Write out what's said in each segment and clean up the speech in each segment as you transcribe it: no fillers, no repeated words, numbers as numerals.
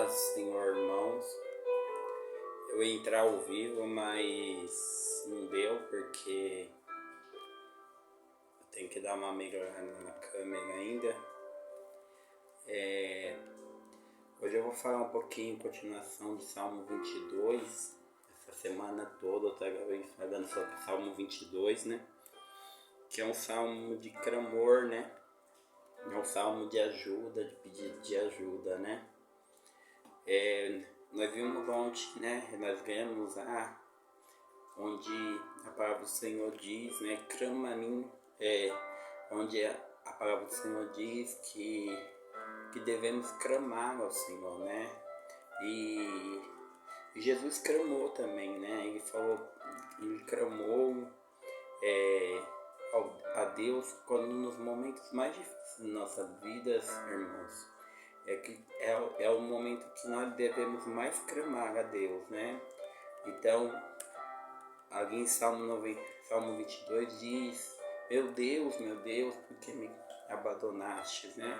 paz do Senhor, irmãos. Eu ia entrar ao vivo, mas não deu porque eu tenho que dar uma melhorada na câmera ainda. Hoje eu vou falar um pouquinho em continuação do Salmo 22. Essa semana toda eu estava falando sobre o Salmo 22, né? Que é um salmo de clamor, né? É um salmo de ajuda, de pedido de ajuda, né? Nós vimos ontem, né? Nós vemos onde a palavra do Senhor diz, né? Clama a mim, onde a palavra do Senhor diz que devemos clamar ao Senhor, né? E Jesus clamou também, né? Ele clamou a Deus quando nos momentos mais difíceis de nossas vidas, irmãos. É o momento que nós devemos mais clamar a Deus, né? Então, ali em Salmo 22 diz: meu Deus, por que me abandonaste, né?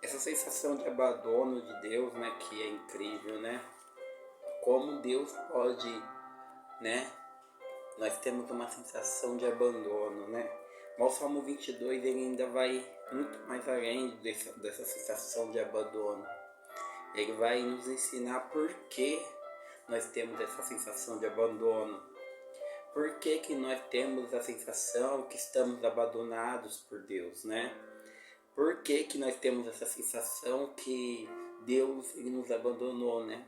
Essa sensação de abandono de Deus, né, que é incrível, né? Como Deus pode, né? Nós temos uma sensação de abandono, né? Mas o Salmo 22 ele ainda vai muito mais além dessa sensação de abandono. Ele vai nos ensinar por que nós temos essa sensação de abandono. Por que nós temos a sensação que estamos abandonados por Deus, né? Por que nós temos essa sensação que Deus ele nos abandonou, né?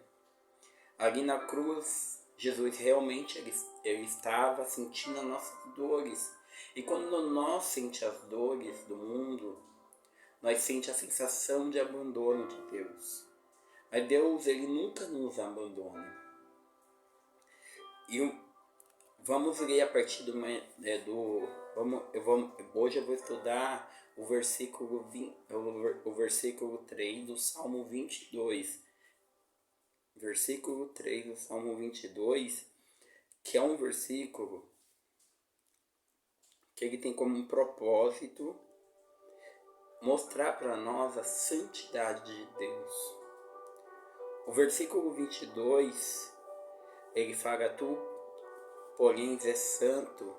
Ali na cruz, Jesus realmente ele estava sentindo as nossas dores. E quando nós sentimos as dores do mundo, nós sentimos a sensação de abandono de Deus. Mas Deus ele nunca nos abandona. E vamos ler a partir hoje eu vou estudar o versículo 3 do Salmo 22. Versículo 3 do Salmo 22, que é um versículo que ele tem como propósito mostrar para nós a santidade de Deus. O versículo 22, ele fala: tu, porém, és santo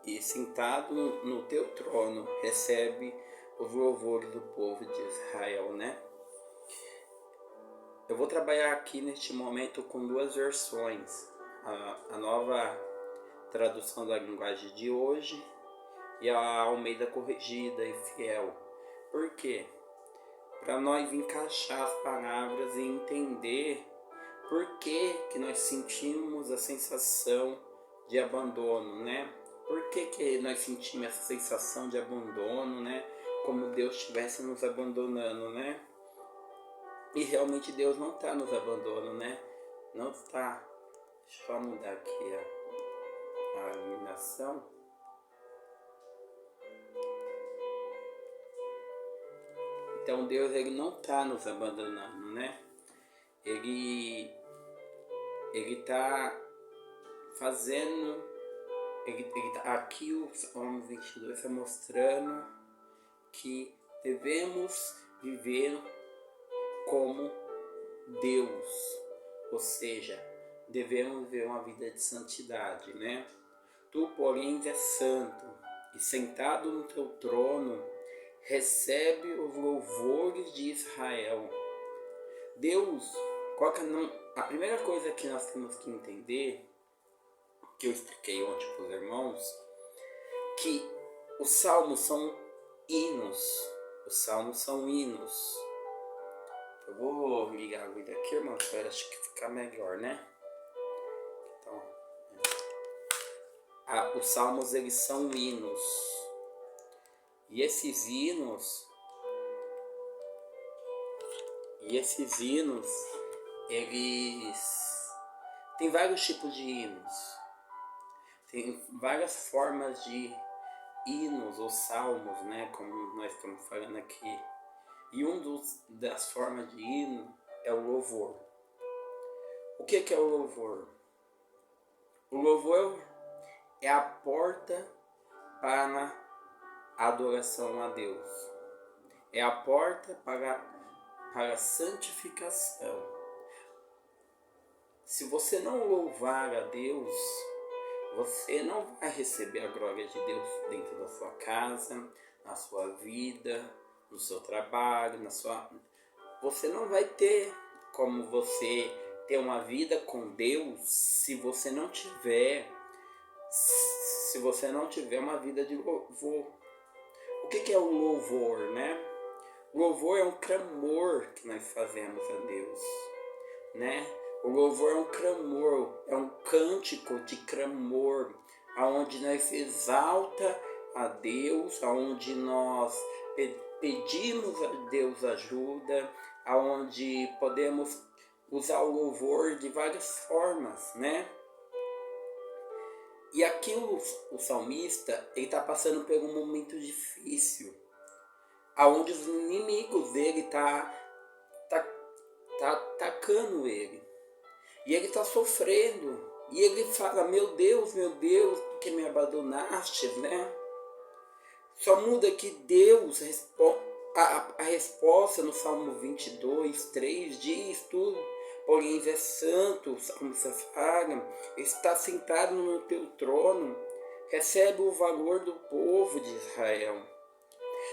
e sentado no teu trono recebe os louvores do povo de Israel, né? Eu vou trabalhar aqui neste momento com duas versões, a nova tradução da linguagem de hoje e a Almeida corrigida e fiel. Por quê? Para nós encaixar as palavras e entender por que nós sentimos a sensação de abandono, né? Por que nós sentimos essa sensação de abandono, né? Como Deus estivesse nos abandonando, né? E realmente Deus não está nos abandonando, né? Não está. Deixa eu só mudar aqui a iluminação. Então Deus ele não está nos abandonando, né? Ele está fazendo. Aqui o Salmo 22 está mostrando que devemos viver como Deus, ou seja, devemos viver uma vida de santidade, né? Tu, porém, és santo e sentado no teu trono recebe os louvores de Israel. Deus, a primeira coisa que nós temos que entender, que eu expliquei ontem para os irmãos, que os salmos são hinos. Os salmos são hinos. Eu vou ligar a luz aqui, irmão, para acho que ficar melhor, né? Então, os salmos eles são hinos. E esses hinos, eles tem vários tipos de hinos. Tem várias formas de hinos ou salmos, né? Como nós estamos falando aqui. E das formas de hino é o louvor. O que é o louvor? O louvor é a porta para a adoração a Deus. É a porta para para a santificação. Se você não louvar a Deus, você não vai receber a glória de Deus dentro da sua casa, na sua vida, no seu trabalho, Você não vai ter como você ter uma vida com Deus se você não tiver uma vida de louvor. O que é o louvor, né? O louvor é um clamor que nós fazemos a Deus, né? O louvor é um clamor, é um cântico de clamor, aonde nós exalta a Deus, aonde nós pedimos a Deus ajuda, aonde podemos usar o louvor de várias formas, né? E aqui o salmista, ele está passando por um momento difícil, aonde os inimigos dele tá atacando ele. E ele está sofrendo. E ele fala, meu Deus, por que me abandonaste, né? Só muda que Deus, a resposta no Salmo 22, 3 diz tudo. Porém, é santo, o salmista fala, está sentado no teu trono, recebe o valor do povo de Israel.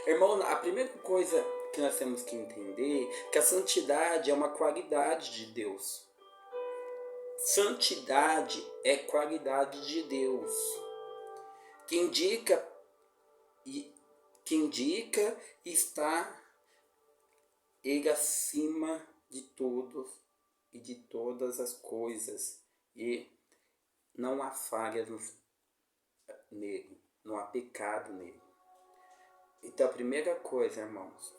Irmão, a primeira coisa que nós temos que entender é que a santidade é uma qualidade de Deus. Santidade é qualidade de Deus, que indica estar Ele acima de todos e de todas as coisas, e não há falhas nele, não há pecado nele. Então a primeira coisa, irmãos,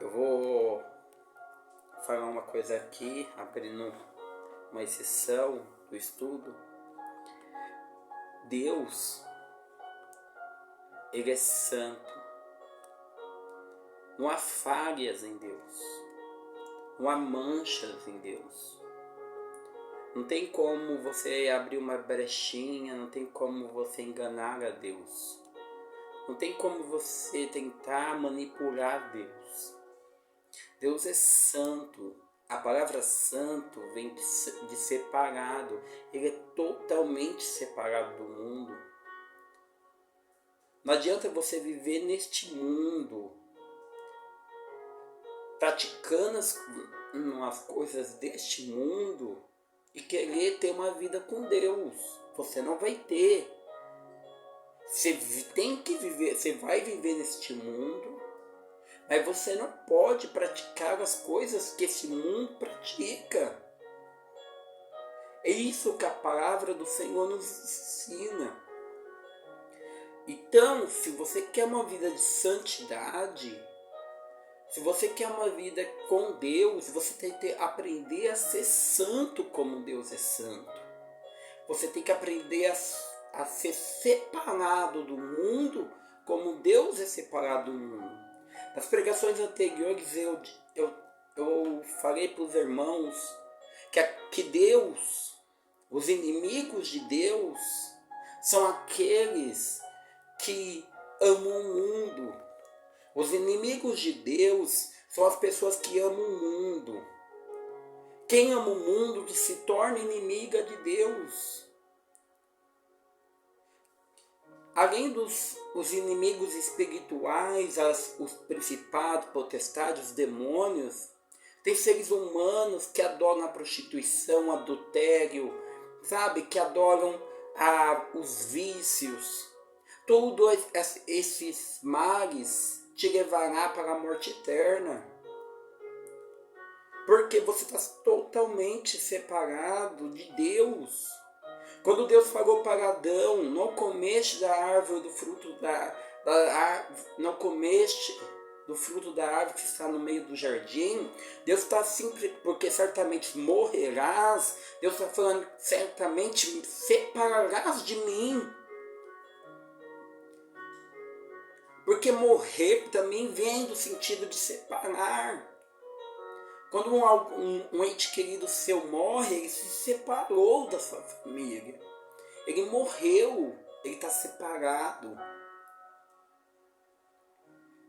eu vou falar uma coisa aqui, abrindo uma exceção do estudo. Deus, Ele é santo. Não há falhas em Deus. Não há manchas em Deus. Não tem como você abrir uma brechinha, não tem como você enganar a Deus. Não tem como você tentar manipular Deus. Deus é santo. A palavra santo vem de separado. Ele é totalmente separado do mundo. Não adianta você viver neste mundo, praticando as coisas deste mundo e querer ter uma vida com Deus. Você não vai ter. Você tem que viver, você vai viver neste mundo, mas você não pode praticar as coisas que esse mundo pratica. É isso que a palavra do Senhor nos ensina. Então, se você quer uma vida de santidade, se você quer uma vida com Deus, você tem que aprender a ser santo como Deus é santo. Você tem que aprender a ser separado do mundo como Deus é separado do mundo. Nas pregações anteriores eu falei para os irmãos que Deus, os inimigos de Deus, são aqueles que amam o mundo. Os inimigos de Deus são as pessoas que amam o mundo. Quem ama o mundo se torna inimiga de Deus. Além dos inimigos espirituais, os principados, potestades, os demônios, tem seres humanos que adoram a prostituição, o adultério, sabe? Que adoram os vícios. Todos esses males te levará para a morte eterna. Porque você está totalmente separado de Deus. Quando Deus falou para Adão, não comeste da árvore do fruto não comeste do fruto da árvore que está no meio do jardim, Deus está simples, porque certamente morrerás. Deus está falando, certamente me separarás de mim. Porque morrer também vem do sentido de separar. Quando um ente querido seu morre, ele se separou da sua família. Ele morreu, ele está separado.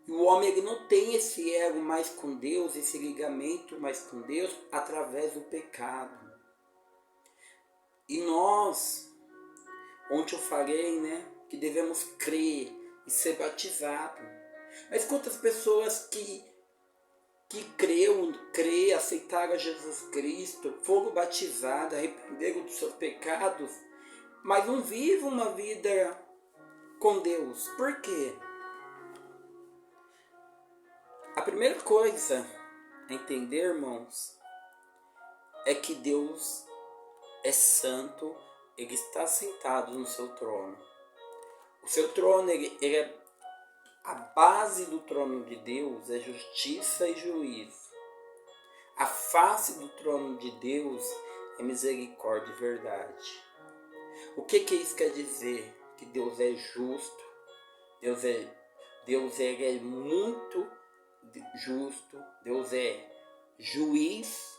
E o homem ele não tem esse elo mais com Deus, esse ligamento mais com Deus, através do pecado. E nós, ontem eu falei, né, que devemos crer e ser batizado. Mas quantas pessoas que aceitaram a Jesus Cristo, foram batizadas, arrependeram dos seus pecados, mas não vivem uma vida com Deus. Por quê? A primeira coisa a entender, irmãos, é que Deus é santo, Ele está sentado no seu trono. O seu trono, ele é a base do trono de Deus, é justiça e juízo. A face do trono de Deus é misericórdia e verdade. O que isso quer dizer? Que Deus é justo, Deus ele é muito justo, Deus é juiz,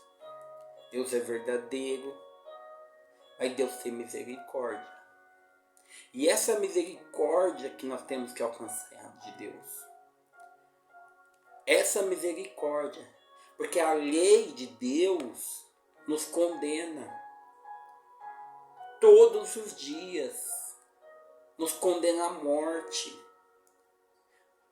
Deus é verdadeiro, mas Deus tem misericórdia. E essa misericórdia que nós temos que alcançar de Deus. Essa misericórdia, porque a lei de Deus nos condena todos os dias, nos condena à morte.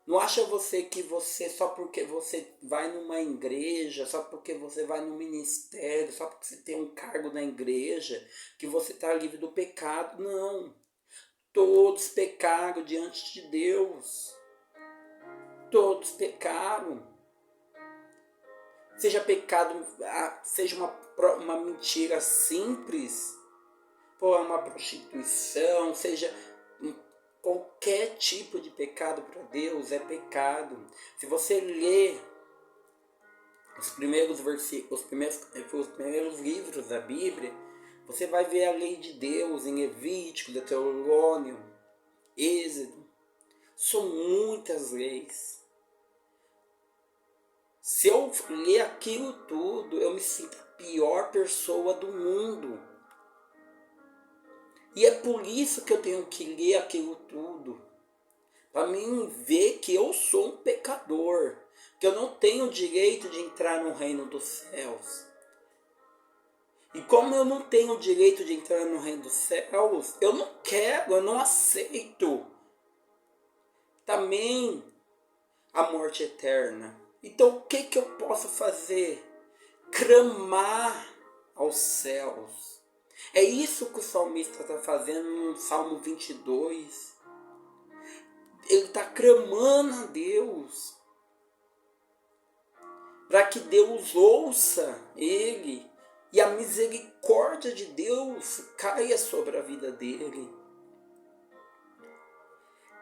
Não acha você que você, só porque você vai numa igreja, só porque você vai no ministério, só porque você tem um cargo na igreja, que você está livre do pecado? Não. Todos pecaram diante de Deus. Todos pecaram. Seja pecado, seja uma mentira simples, uma prostituição, seja qualquer tipo de pecado para Deus é pecado. Se você ler os primeiros versículos, os primeiros livros da Bíblia, você vai ver a lei de Deus em Levítico, Deuteronômio, Êxodo. São muitas leis. Se eu ler aquilo tudo, eu me sinto a pior pessoa do mundo. E é por isso que eu tenho que ler aquilo tudo. Para mim ver que eu sou um pecador. Que eu não tenho o direito de entrar no reino dos céus. E como eu não tenho o direito de entrar no reino dos céus, eu não quero, eu não aceito também a morte eterna. Então o que eu posso fazer? Clamar aos céus. É isso que o salmista está fazendo no Salmo 22. Ele está clamando a Deus para que Deus ouça ele e a misericórdia de Deus caia sobre a vida dele.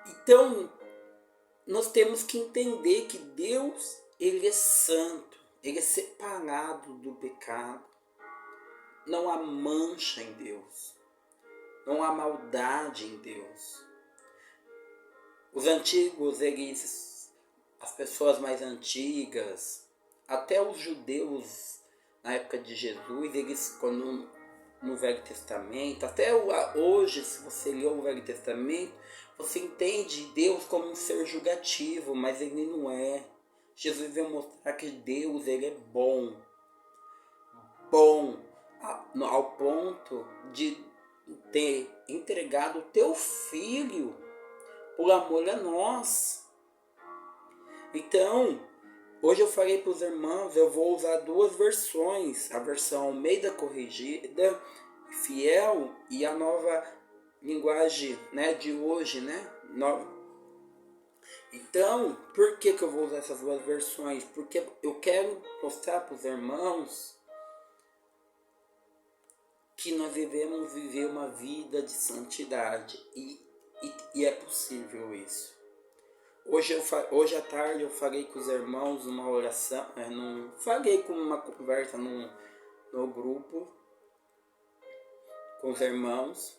Então, nós temos que entender que Deus, ele é santo, ele é separado do pecado. Não há mancha em Deus, não há maldade em Deus. Os antigos, as pessoas mais antigas, até os judeus na época de Jesus, eles, quando no Velho Testamento, até hoje, se você lê o Velho Testamento, você entende Deus como um ser julgativo, mas ele não é. Jesus veio mostrar que Deus, ele é bom ao ponto de ter entregado o teu filho por amor a nós. Então, hoje eu falei para os irmãos, eu vou usar duas versões, a versão Almeida Corrigida, Fiel, e a nova linguagem, né, de hoje, né? Então, por que eu vou usar essas duas versões? Porque eu quero mostrar para os irmãos que nós devemos viver uma vida de santidade e é possível isso. Hoje à tarde eu falei com os irmãos uma oração, falei com uma conversa no grupo com os irmãos,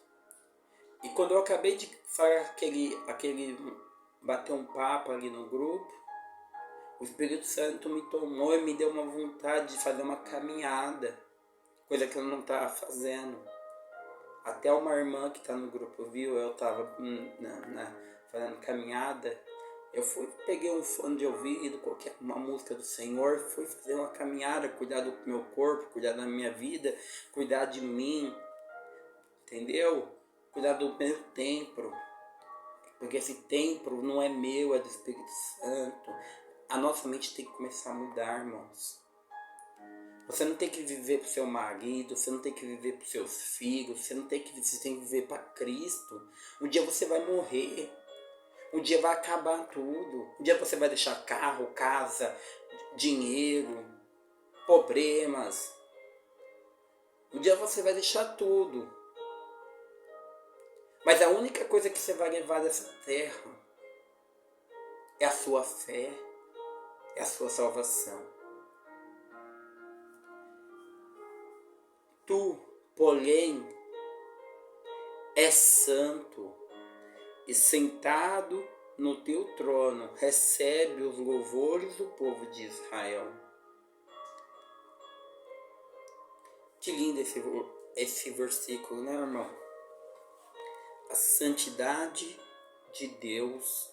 e quando eu acabei de falar aquele bater um papo ali no grupo, o Espírito Santo me tomou e me deu uma vontade de fazer uma caminhada, coisa que eu não estava fazendo. Até uma irmã que está no grupo viu, eu estava fazendo caminhada. Eu peguei um fone de ouvido, coloquei uma música do Senhor, fui fazer uma caminhada, cuidar do meu corpo, cuidar da minha vida, cuidar de mim, entendeu? Cuidar do meu templo, porque esse templo não é meu, é do Espírito Santo. A nossa mente tem que começar a mudar, irmãos. Você não tem que viver para o seu marido, você não tem que viver para os seus filhos, você tem que viver para Cristo. Um dia você vai morrer. Um dia vai acabar tudo. Um dia você vai deixar carro, casa, dinheiro, problemas. Um dia você vai deixar tudo. Mas a única coisa que você vai levar dessa terra é a sua fé, é a sua salvação. Tu, porém, és santo e sentado no teu trono recebe os louvores do povo de Israel. Que lindo esse versículo, né, irmão? A santidade de Deus,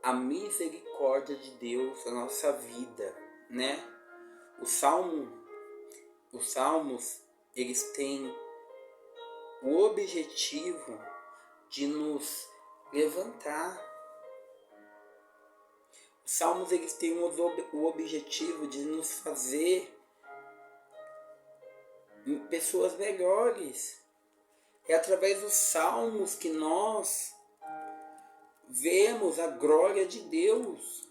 a misericórdia de Deus na nossa vida, né? Os salmos, eles têm o objetivo de nos levantar. Os salmos, eles têm o objetivo de nos fazer pessoas melhores. É através dos salmos que nós vemos a glória de Deus.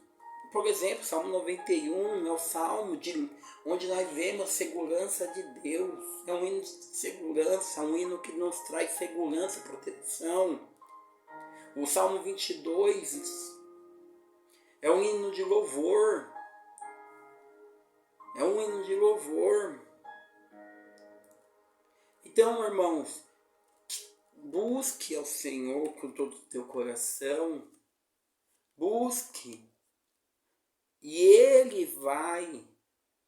Por exemplo, Salmo 91 é o salmo onde nós vemos a segurança de Deus. É um hino de segurança, um hino que nos traz segurança, proteção. O Salmo 22 é um hino de louvor. É um hino de louvor. Então, irmãos, busque ao Senhor com todo o teu coração. Busque. E Ele vai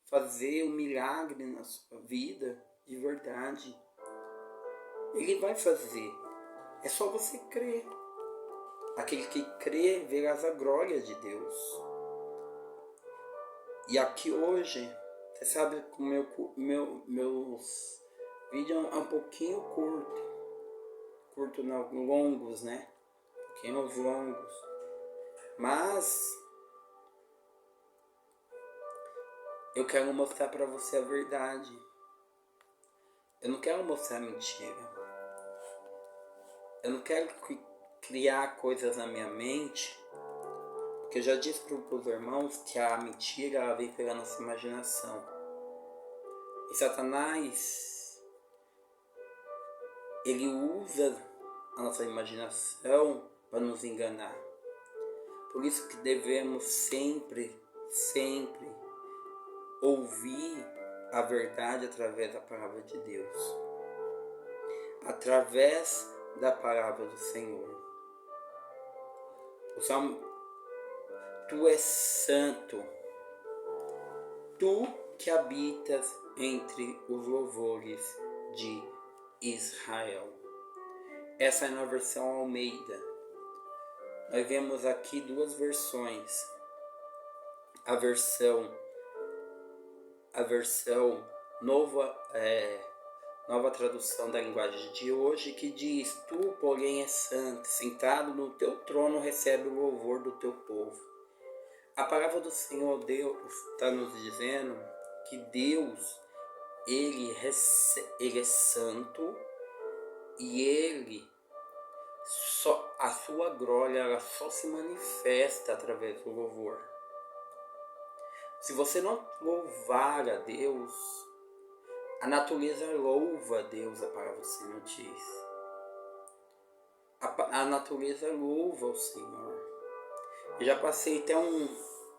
fazer um milagre na sua vida, de verdade. Ele vai fazer. É só você crer. Aquele que crê verás a glória de Deus. E aqui hoje, você sabe que meus vídeos é um pouquinho curto não, longos, né? Pequenos longos. Mas eu quero mostrar para você a verdade. Eu não quero mostrar mentira. Eu não quero criar coisas na minha mente, porque eu já disse para os irmãos que a mentira ela vem pela nossa imaginação. E Satanás, ele usa a nossa imaginação para nos enganar. Por isso que devemos sempre ouvir a verdade através da palavra de Deus. Através da palavra do Senhor. O Salmo: Tu és santo, tu que habitas entre os louvores de Israel. Essa é na versão Almeida. Nós vemos aqui duas versões. A versão nova tradução da linguagem de hoje, que diz: Tu, porém, és santo, sentado no teu trono recebe o louvor do teu povo. A palavra do Senhor Deus está nos dizendo que Deus, ele é santo e a sua glória ela só se manifesta através do louvor. Se você não louvar a Deus, a natureza louva a Deus, a palavra do Senhor diz. A natureza louva o Senhor. Eu já passei até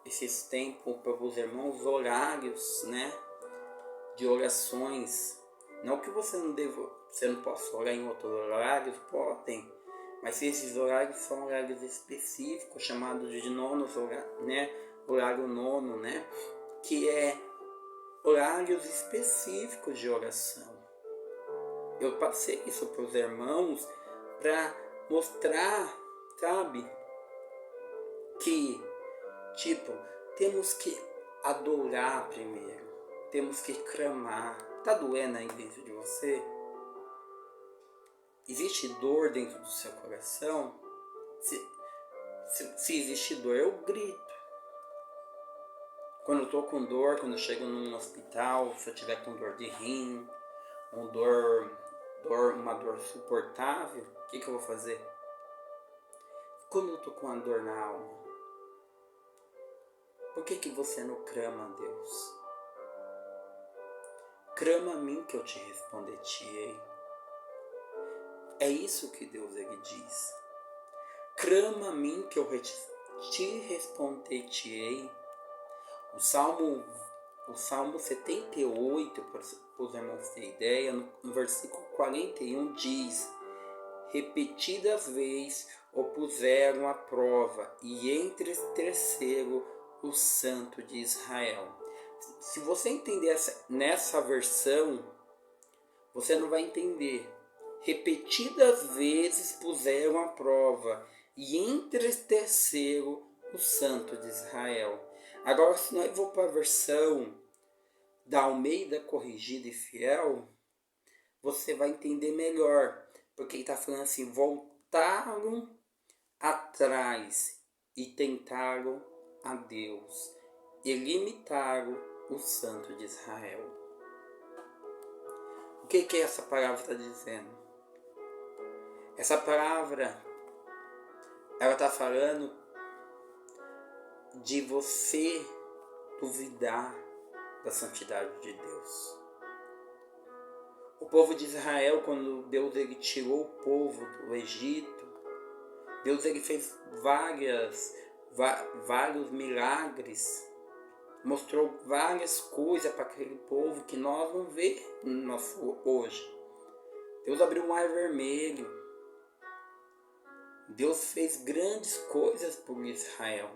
esses tempos para os irmãos horários, né, de orações. Não que você não possa orar em outros horários, podem. Mas esses horários são horários específicos, chamados de nonos horários, né? Horário nono, né? Que é horários específicos de oração. Eu passei isso para os irmãos para mostrar, sabe? que, temos que adorar primeiro, temos que clamar. Tá doendo aí dentro de você? Existe dor dentro do seu coração? Se existe dor, eu grito. Quando eu tô com dor, quando eu chego num hospital, se eu tiver com dor de rim, uma dor suportável, o que eu vou fazer? Quando eu tô com uma dor na alma, por que você não clama a Deus? Clama a mim que eu te responder-te-ei. É isso que Deus ele diz. Clama a mim que eu te responder-te-ei. O Salmo 78, para os irmãos terem ideia, no versículo 41 diz: repetidas vezes o puseram à prova e entristeceram o Santo de Israel. Se você entender nessa versão, você não vai entender. Repetidas vezes puseram à prova e entristeceram o Santo de Israel. Agora, se nós vamos para a versão da Almeida Corrigida e Fiel, você vai entender melhor. Porque ele está falando assim: voltaram atrás e tentaram a Deus e limitaram o Santo de Israel. O que essa palavra está dizendo? Essa palavra, ela está falando de você duvidar da santidade de Deus. O povo de Israel, quando Deus ele tirou o povo do Egito, Deus ele fez vários milagres, mostrou várias coisas para aquele povo que nós não vemos hoje. Deus abriu o mar vermelho. Deus fez grandes coisas por Israel.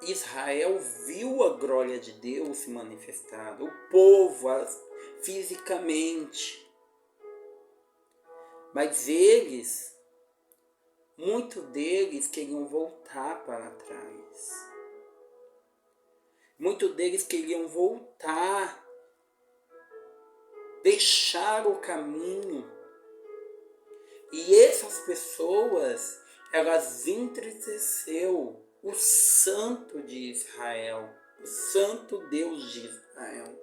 Israel viu a glória de Deus se manifestada, o povo fisicamente. Mas muitos deles queriam voltar para trás. Muitos deles queriam voltar, deixar o caminho. E essas pessoas, elas entristeceu o Santo de Israel, o Santo Deus de Israel,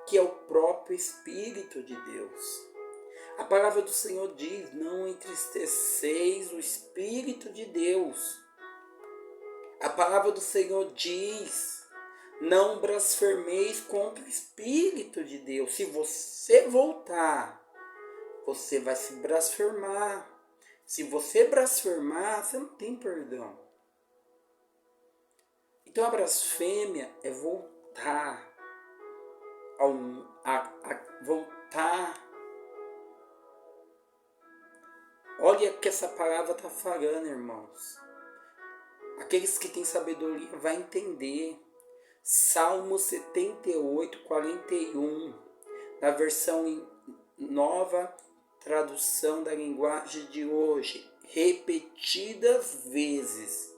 que é o próprio Espírito de Deus. A palavra do Senhor diz: não entristeceis o Espírito de Deus. A palavra do Senhor diz: não blasfemeis contra o Espírito de Deus. Se você voltar, você vai se blasfemar. Se você blasfemar, você não tem perdão. Então a blasfêmia é voltar voltar. Olha o que essa palavra está falando, irmãos. Aqueles que têm sabedoria vão entender. Salmo 78, 41, na versão nova tradução da linguagem de hoje. Repetidas vezes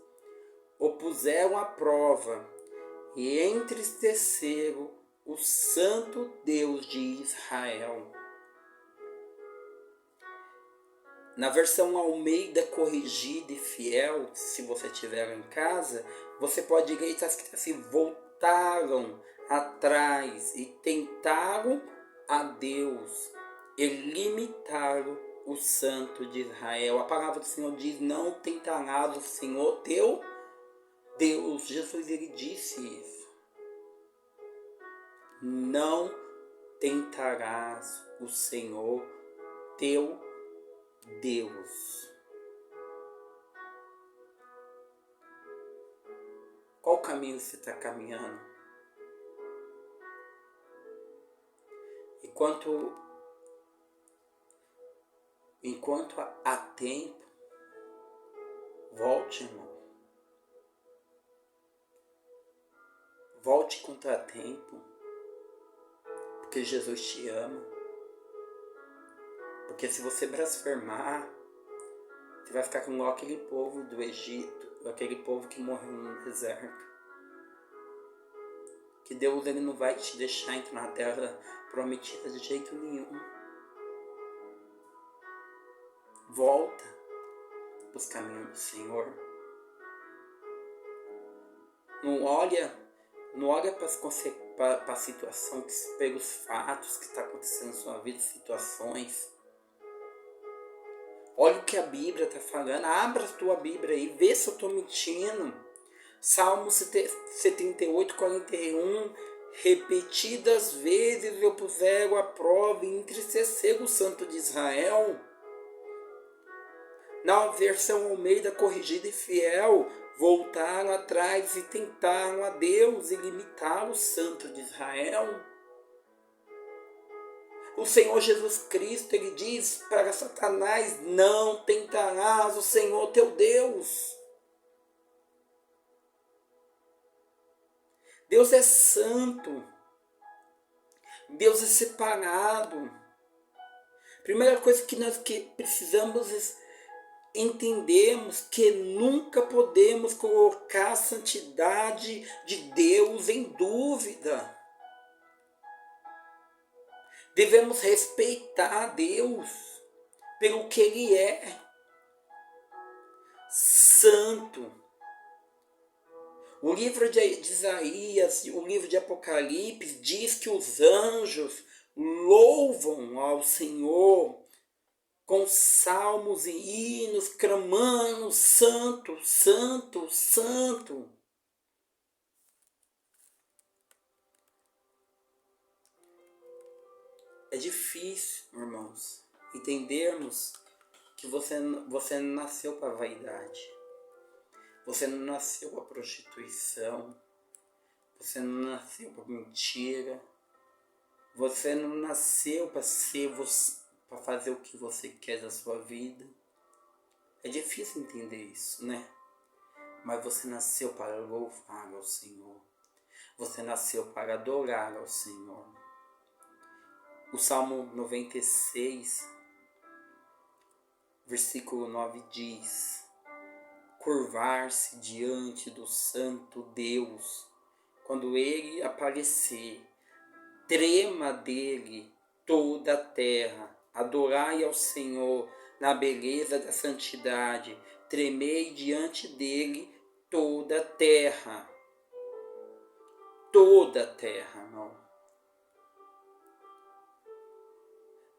o puseram à prova e entristeceram o Santo Deus de Israel. Na versão Almeida Corrigida e Fiel, se você tiver em casa, você pode ler, está escrito assim: voltaram atrás e tentaram a Deus e limitaram o Santo de Israel. A palavra do Senhor diz: não tentarás o Senhor teu Deus. Jesus ele disse isso. Não tentarás o Senhor teu Deus. Qual caminho você está caminhando? Enquanto há tempo, volte, irmão. Volte contra tempo, porque Jesus te ama. Porque se você blasfemar, Você vai ficar como aquele povo do Egito, aquele povo que morreu no deserto. Que Deus ele não vai te deixar entrar na terra prometida de jeito nenhum. Volta para os caminhos do Senhor. Não olha para a situação, pelos fatos que está acontecendo na sua vida, situações. Olha o que a Bíblia está falando. Abra a tua Bíblia aí, vê se eu estou mentindo. Salmo 78, 41. Repetidas vezes eu puseram à prova e entristeceram o Santo de Israel. Na versão Almeida corrigida e fiel, voltaram atrás e tentaram a Deus e limitaram o Santo de Israel. O Senhor Jesus Cristo, ele diz para Satanás: não tentarás o Senhor teu Deus. Deus é santo. Deus é separado. Primeira coisa que nós precisamos entendermos que nunca podemos colocar a santidade de Deus em dúvida. Devemos respeitar Deus pelo que Ele é. Santo. O livro de Isaías e o livro de Apocalipse diz que os anjos louvam ao Senhor com salmos e hinos, clamando: Santo, Santo, Santo. É difícil, irmãos, entendermos que você não nasceu para a vaidade. Você não nasceu para prostituição. Você não nasceu para mentira. Você não nasceu para fazer o que você quer da sua vida. É difícil entender isso, né? Mas você nasceu para louvar ao Senhor. Você nasceu para adorar ao Senhor. O Salmo 96, versículo 9 diz: curvar-se diante do Santo Deus, quando Ele aparecer, trema dele toda a terra, adorai ao Senhor na beleza da santidade, tremei diante dele toda a terra. Toda a terra, não.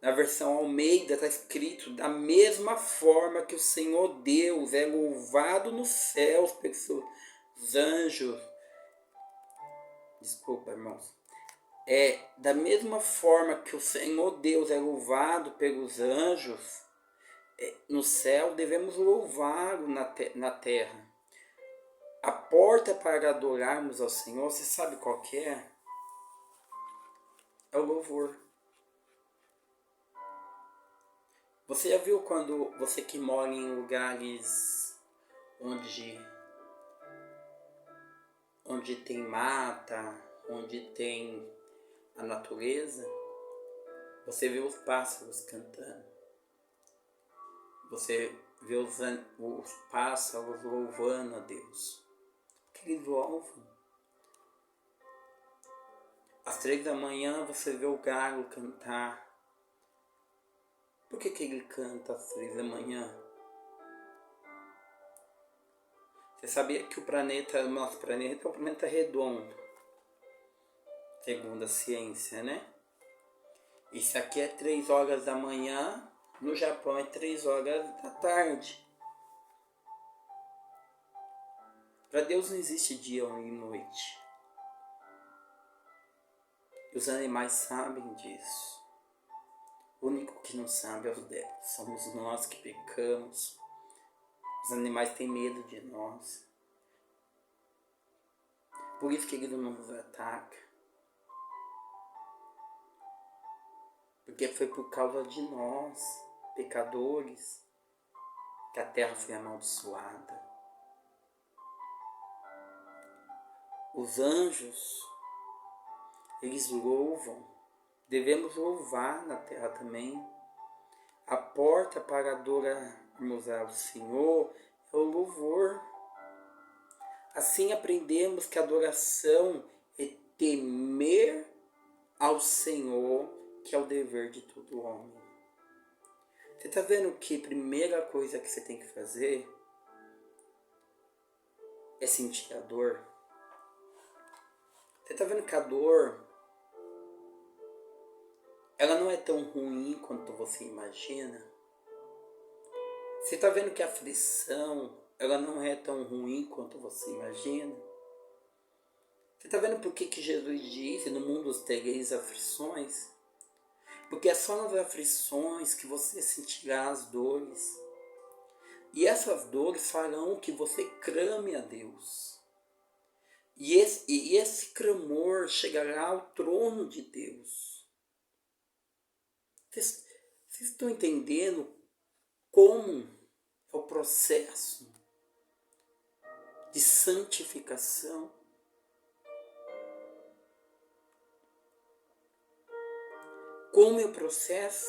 Na versão Almeida está escrito: da mesma forma que o Senhor Deus é louvado nos céus pelos seus anjos. Desculpa, irmãos. Da mesma forma que o Senhor Deus é louvado pelos anjos, no céu devemos louvá-lo na terra. A porta para adorarmos ao Senhor, você sabe qual que é? É o louvor. Você já viu quando você que mora em lugares onde tem mata, onde tem a natureza, você vê os pássaros cantando. Você vê os pássaros louvando a Deus. Porque eles louvam. Às 3 da manhã você vê o galo cantar. Por que ele canta às 3 da manhã? Você sabia que o nosso planeta é um planeta redondo? Segundo a ciência, né? Isso aqui é 3 horas da manhã, no Japão é 3 horas da tarde. Para Deus não existe dia e noite. E os animais sabem disso. O único que não sabe somos nós que pecamos. Os animais têm medo de nós. Por isso que ele não nos ataca. Porque foi por causa de nós, pecadores, que a terra foi amaldiçoada. Os anjos, eles louvam. Devemos louvar na terra também. A porta para ao Senhor é o louvor. Assim aprendemos que a adoração é temer ao Senhor, que é o dever de todo homem. Você está vendo que a primeira coisa que você tem que fazer é sentir a dor? Você está vendo que a dor, ela não é tão ruim quanto você imagina? Você está vendo que a aflição, ela não é tão ruim quanto você imagina? Você está vendo por que Jesus disse, no mundo tereis aflições? Porque é só nas aflições que você sentirá as dores. E essas dores farão que você clame a Deus. E esse clamor chegará ao trono de Deus. Vocês estão entendendo como é o processo de santificação? Como é o processo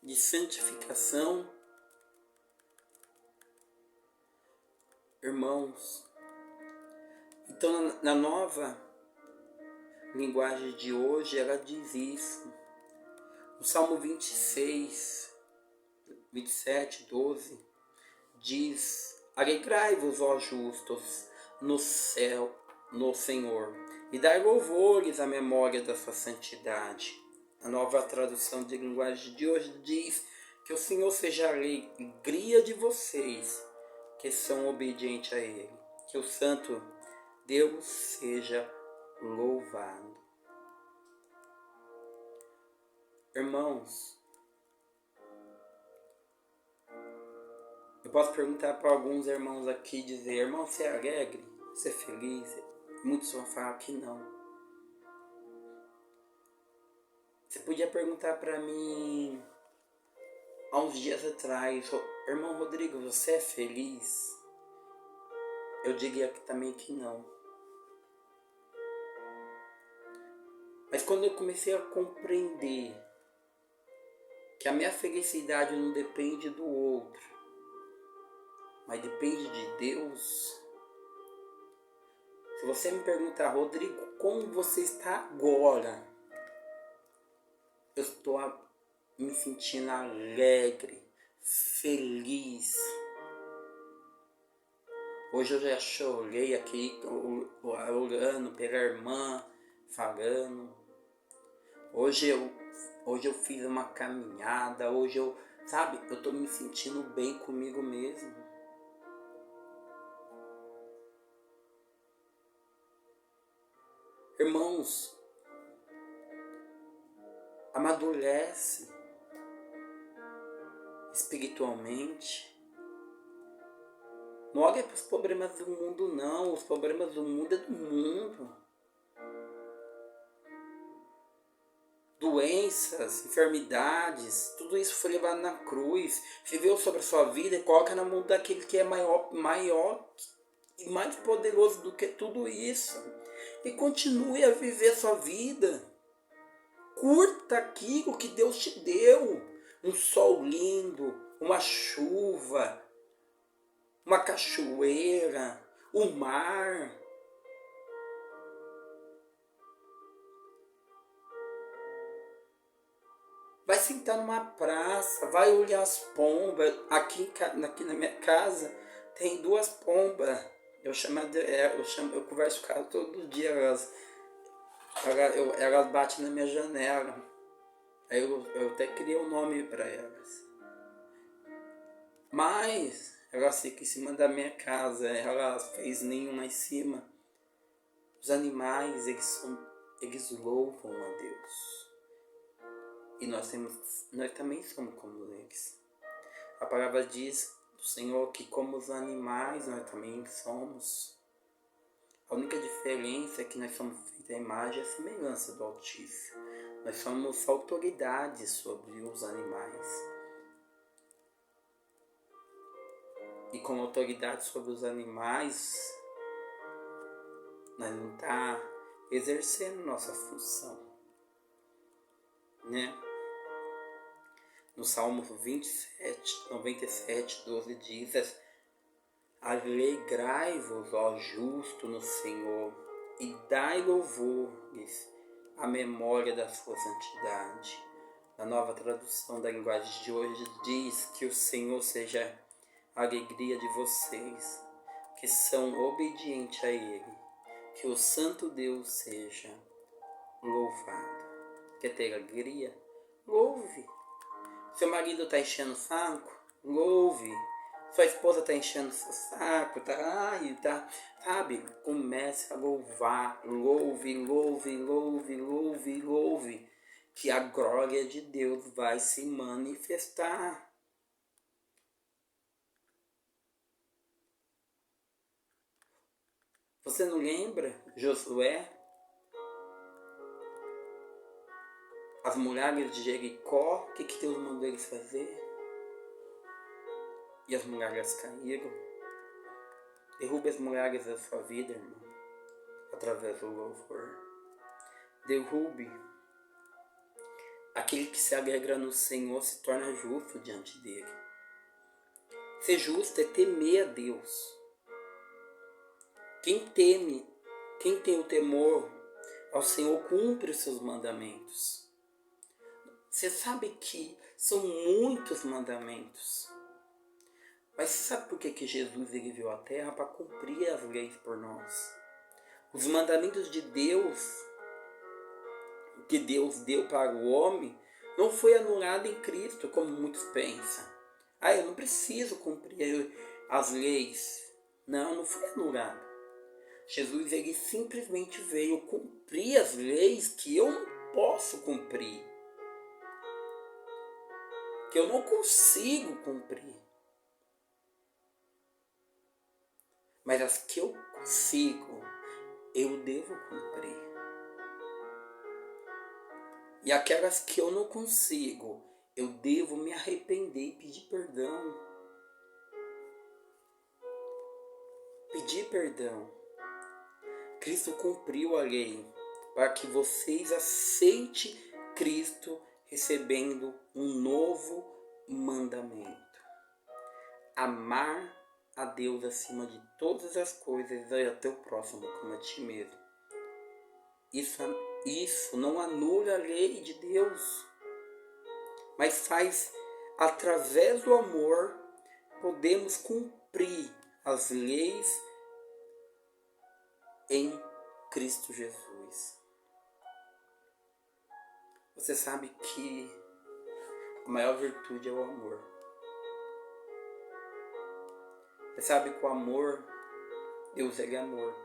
de santificação? Irmãos, então na nova linguagem de hoje, ela diz isso. O Salmo 26, 27, 12, diz: alegrai-vos, ó justos, no céu, no Senhor, e dai louvores à memória da sua santidade. A nova tradução de linguagem de hoje diz que o Senhor seja a alegria de vocês que são obedientes a Ele. Que o Santo Deus seja louvado. Irmãos, eu posso perguntar para alguns irmãos aqui, dizer: irmão, você é alegre? Você é feliz? Muitos vão falar que não. Você podia perguntar para mim há uns dias atrás: irmão Rodrigo, você é feliz? Eu diria também que não. Mas quando eu comecei a compreender que a minha felicidade não depende do outro, mas depende de Deus. Se você me perguntar: Rodrigo, como você está agora? Eu estou me sentindo alegre, feliz. Hoje eu já chorei aqui, orando pela irmã, falando. Hoje eu fiz uma caminhada, hoje eu estou me sentindo bem comigo mesmo. Irmãos, amadurece espiritualmente. Não olha para os problemas do mundo, não. Os problemas do mundo é do mundo. Doenças, enfermidades, tudo isso foi levado na cruz. Você veio sobre a sua vida e coloca na mão daquele que é maior e mais poderoso do que tudo isso. E continue a viver a sua vida. Curta aquilo que Deus te deu. Um sol lindo, uma chuva, uma cachoeira, o mar. Vai sentar numa praça, vai olhar as pombas. Aqui na minha casa tem 2 pombas. Eu converso com elas todo dia. Elas batem na minha janela. Aí eu até criei um nome para elas. Mas elas ficam em cima da minha casa. Elas fez ninho lá em cima. Os animais, eles louvam a Deus. E nós também somos como eles. A palavra diz do Senhor que como os animais nós também somos. A única diferença é que nós somos feitos à imagem e à semelhança do Altíssimo. Nós somos autoridades sobre os animais. E como autoridade sobre os animais, nós não estamos exercendo nossa função, né? No Salmo 97, 12 diz: Alegrai-vos, ó justo, no Senhor, e dai louvores à memória da sua santidade. Na nova tradução da linguagem de hoje diz que o Senhor seja a alegria de vocês, que são obedientes a Ele, que o Santo Deus seja louvado. Quer ter alegria? Louve. Seu marido está enchendo o saco? Louve. Sua esposa está enchendo o seu saco? Sabe? Comece a louvar. Louve, louve, louve, louve, louve. Que a glória de Deus vai se manifestar. Você não lembra, Josué? As muralhas de Jericó, o que Deus mandou eles fazer? E as muralhas caíram. Derrube as muralhas da sua vida, irmão, através do louvor. Derrube. Aquele que se alegra no Senhor se torna justo diante dele. Ser justo é temer a Deus. Quem teme, quem tem o temor ao Senhor, cumpre os seus mandamentos. Você sabe que são muitos mandamentos. Mas você sabe por que Jesus veio à Terra? Para cumprir as leis por nós. Os mandamentos de Deus, que Deus deu para o homem, não foi anulado em Cristo, como muitos pensam. Eu não preciso cumprir as leis. Não foi anulado. Jesus, ele simplesmente veio cumprir as leis que eu não posso cumprir. Que eu não consigo cumprir. Mas as que eu consigo, eu devo cumprir. E aquelas que eu não consigo, eu devo me arrepender e pedir perdão. Pedir perdão. Cristo cumpriu a lei para que vocês aceitem Cristo recebendo um novo mandamento. Amar a Deus acima de todas as coisas e ao teu próximo como a ti mesmo. Isso não anula a lei de Deus, mas faz, através do amor, podemos cumprir as leis em Cristo Jesus. Você sabe que a maior virtude é o amor. Você sabe que o amor, Deus é amor.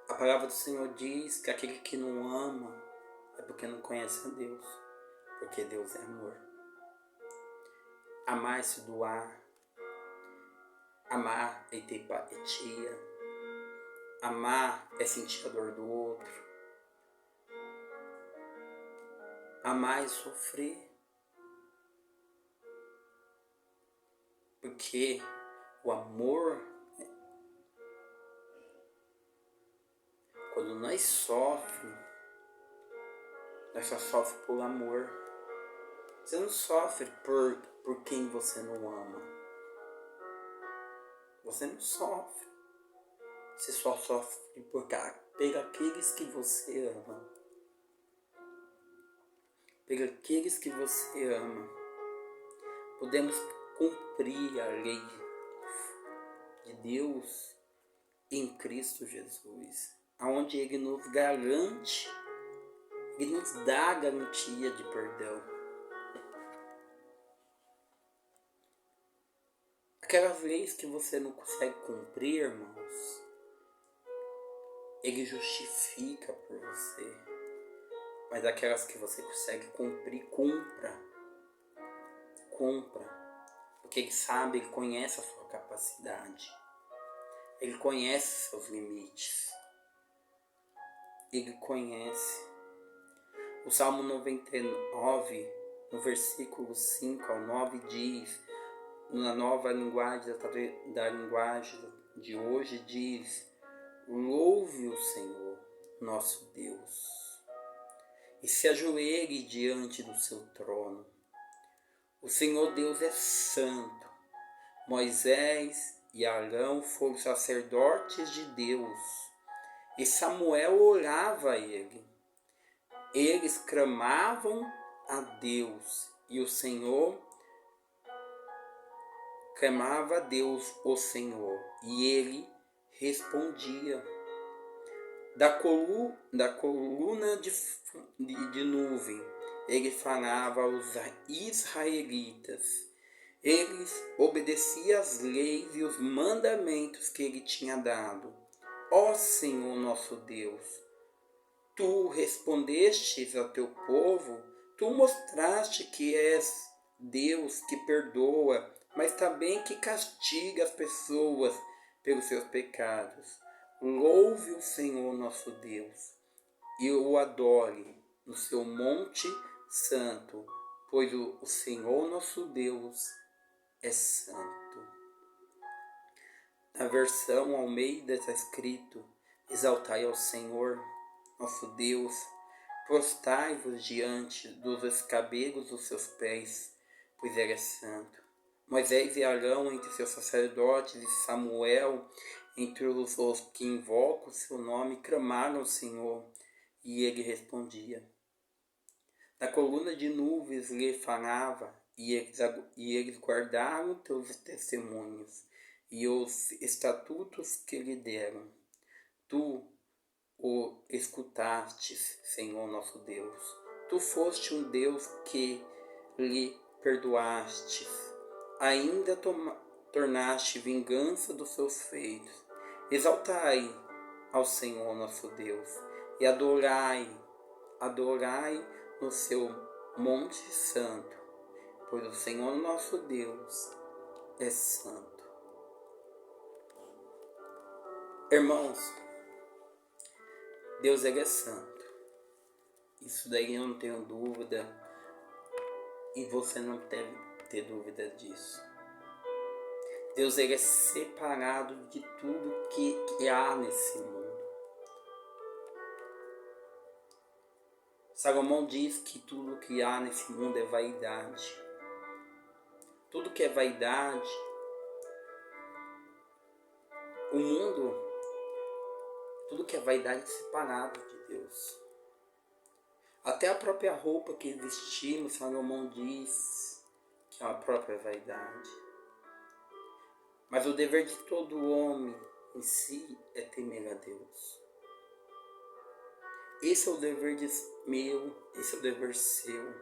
A palavra do Senhor diz que aquele que não ama é porque não conhece a Deus, porque Deus é amor. Amar é se doar, amar é ter empatia, amar é sentir a dor do outro, amar é sofrer, porque o amor, quando nós sofremos, nós só sofremos por amor. Você não sofre por quem você não ama. Você não sofre. Você só sofre por aqueles que você ama. Por aqueles que você ama. Podemos cumprir a lei de Deus em Cristo Jesus, onde Ele nos garante, Ele nos dá a garantia de perdão. Aquelas leis que você não consegue cumprir, irmãos, Ele justifica por você. Mas aquelas que você consegue cumprir, cumpra. Porque Ele sabe, Ele conhece a sua capacidade. Ele conhece seus limites. Ele conhece. O Salmo 99, no versículo 5 ao 9, diz, na nova linguagem da linguagem de hoje, diz: louve o Senhor, nosso Deus, e se ajoelhe diante do seu trono. O Senhor Deus é santo. Moisés e Arão foram sacerdotes de Deus. E Samuel orava a ele. Eles clamavam a Deus. E o Senhor clamava a Deus, o Senhor. E ele respondia. Da coluna de nuvem, ele falava aos israelitas. Eles obedeciam às leis e os mandamentos que ele tinha dado. Ó Senhor nosso Deus, tu respondestes ao teu povo, tu mostraste que és Deus que perdoa, mas também que castiga as pessoas pelos seus pecados. Louve o Senhor nosso Deus e o adore no seu monte santo, pois o Senhor nosso Deus é santo. Na versão Almeida está escrito: exaltai ao Senhor nosso Deus, prostrai-vos diante dos escabelos dos seus pés, pois ele é santo. Moisés e Arão entre seus sacerdotes e Samuel entre os que invocam o seu nome clamaram ao Senhor, e ele respondia. Da coluna de nuvens lhe falava, e eles guardaram teus testemunhos e os estatutos que lhe deram. Tu o escutastes, Senhor nosso Deus. Tu foste um Deus que lhe perdoastes. Ainda tornaste vingança dos seus feitos. Exaltai ao Senhor nosso Deus e adorai no seu monte santo, pois o Senhor nosso Deus é santo. Irmãos, Deus ele é santo. Isso daí eu não tenho dúvida e você não deve ter dúvida disso. Deus ele é separado de tudo que há nesse mundo. Salomão diz que tudo que há nesse mundo é vaidade. Tudo que é vaidade, o mundo, tudo que é vaidade é separado de Deus. Até a própria roupa que vestimos, Salomão diz que é a própria vaidade. Mas o dever de todo homem em si é temer a Deus. Esse é o dever meu, esse é o dever seu.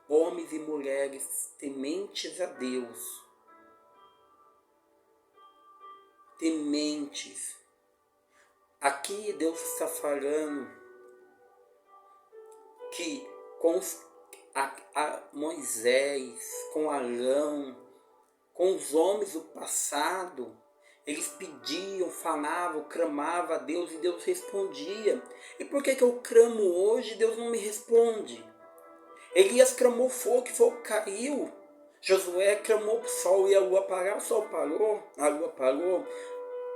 Homens e mulheres tementes a Deus. Tementes. Aqui Deus está falando que com Moisés, com Arão, com os homens do passado, eles pediam, falavam, clamavam a Deus e Deus respondia. E por que eu clamo hoje e Deus não me responde? Elias clamou fogo e fogo caiu. Josué clamou para o sol e a lua parar, o sol parou, a lua parou.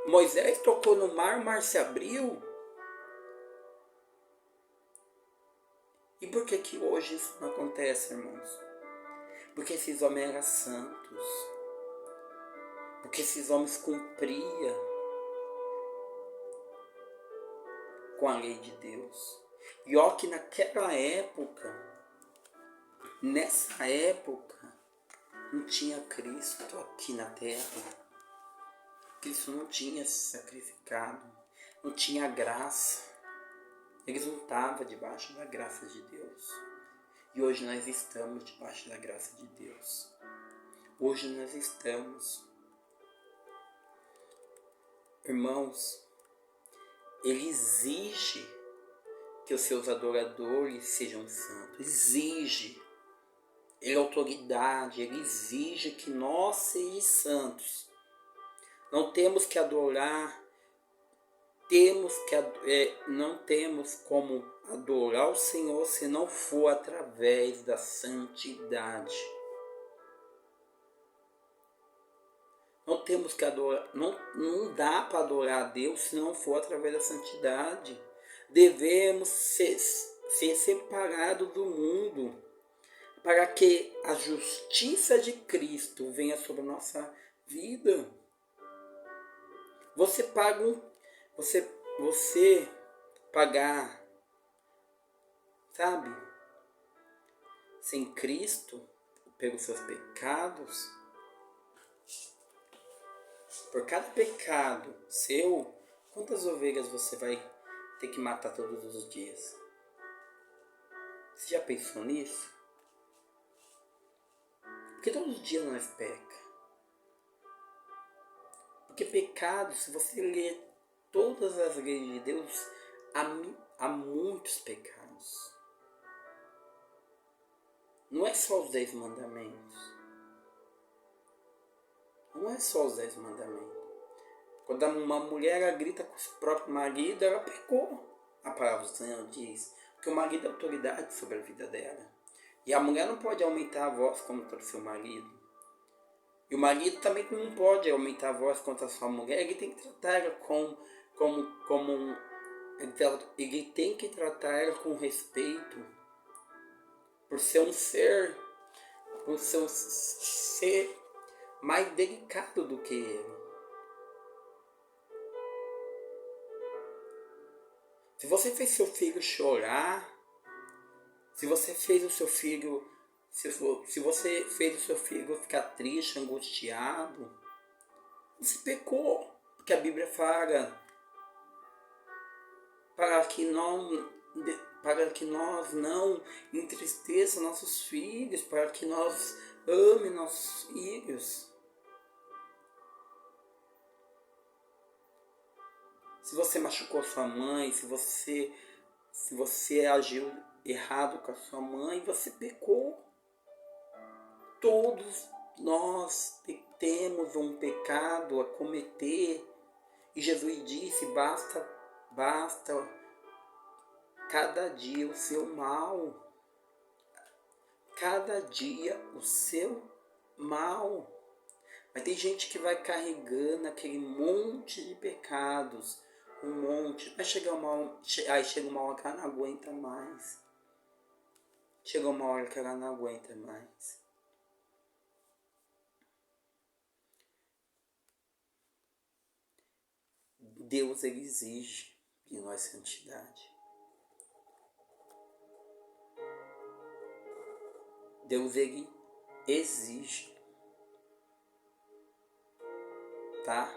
Moisés tocou no mar, o mar se abriu. E por que hoje isso não acontece, irmãos? Porque esses homens eram santos. Porque esses homens cumpriam com a lei de Deus. E ó que naquela época, nessa época, não tinha Cristo aqui na terra. Cristo não tinha se sacrificado, não tinha graça. Eles não estavam debaixo da graça de Deus. E hoje nós estamos debaixo da graça de Deus. Hoje nós estamos. Irmãos, ele exige que os seus adoradores sejam santos. Exige. Ele é autoridade, ele exige que nós sejamos santos. Não temos que adorar, não temos como adorar o Senhor se não for através da santidade. Não temos que adorar, não dá para adorar a Deus se não for através da santidade. Devemos ser separados do mundo. para que a justiça de Cristo venha sobre a nossa vida. Você pagar, sabe, sem Cristo, pelos seus pecados, por cada pecado seu, quantas ovelhas você vai ter que matar todos os dias? Você já pensou nisso? Porque todos os dias nós pecamos. Porque pecado, se você ler todas as leis de Deus, há muitos pecados. Não é só os 10 mandamentos. Não é só os 10 mandamentos. Quando uma mulher ela grita com o próprio marido, ela pecou. A palavra do Senhor diz. Porque o marido é autoridade sobre a vida dela. E a mulher não pode aumentar a voz contra o seu marido. E o marido também não pode aumentar a voz contra a sua mulher. Ele tem que tratar ela ele tem que tratar ela com respeito. Por ser um ser mais delicado do que ele. Se você fez seu filho chorar, se você fez o seu filho, se você fez o seu filho ficar triste, angustiado, você pecou. Porque a Bíblia fala para que nós não entristeça nossos filhos, para que nós ame nossos filhos. Se você machucou sua mãe, se você agiu errado com a sua mãe, você pecou. Todos nós temos um pecado a cometer. E Jesus disse, basta cada dia o seu mal. Cada dia o seu mal. Mas tem gente que vai carregando aquele monte de pecados. Um monte. Vai chegar uma hora, chega uma hora que ela não aguenta mais. Chega uma hora que ela não aguenta mais. Deus, ele exige de nós santidade. Deus, ele exige. Tá?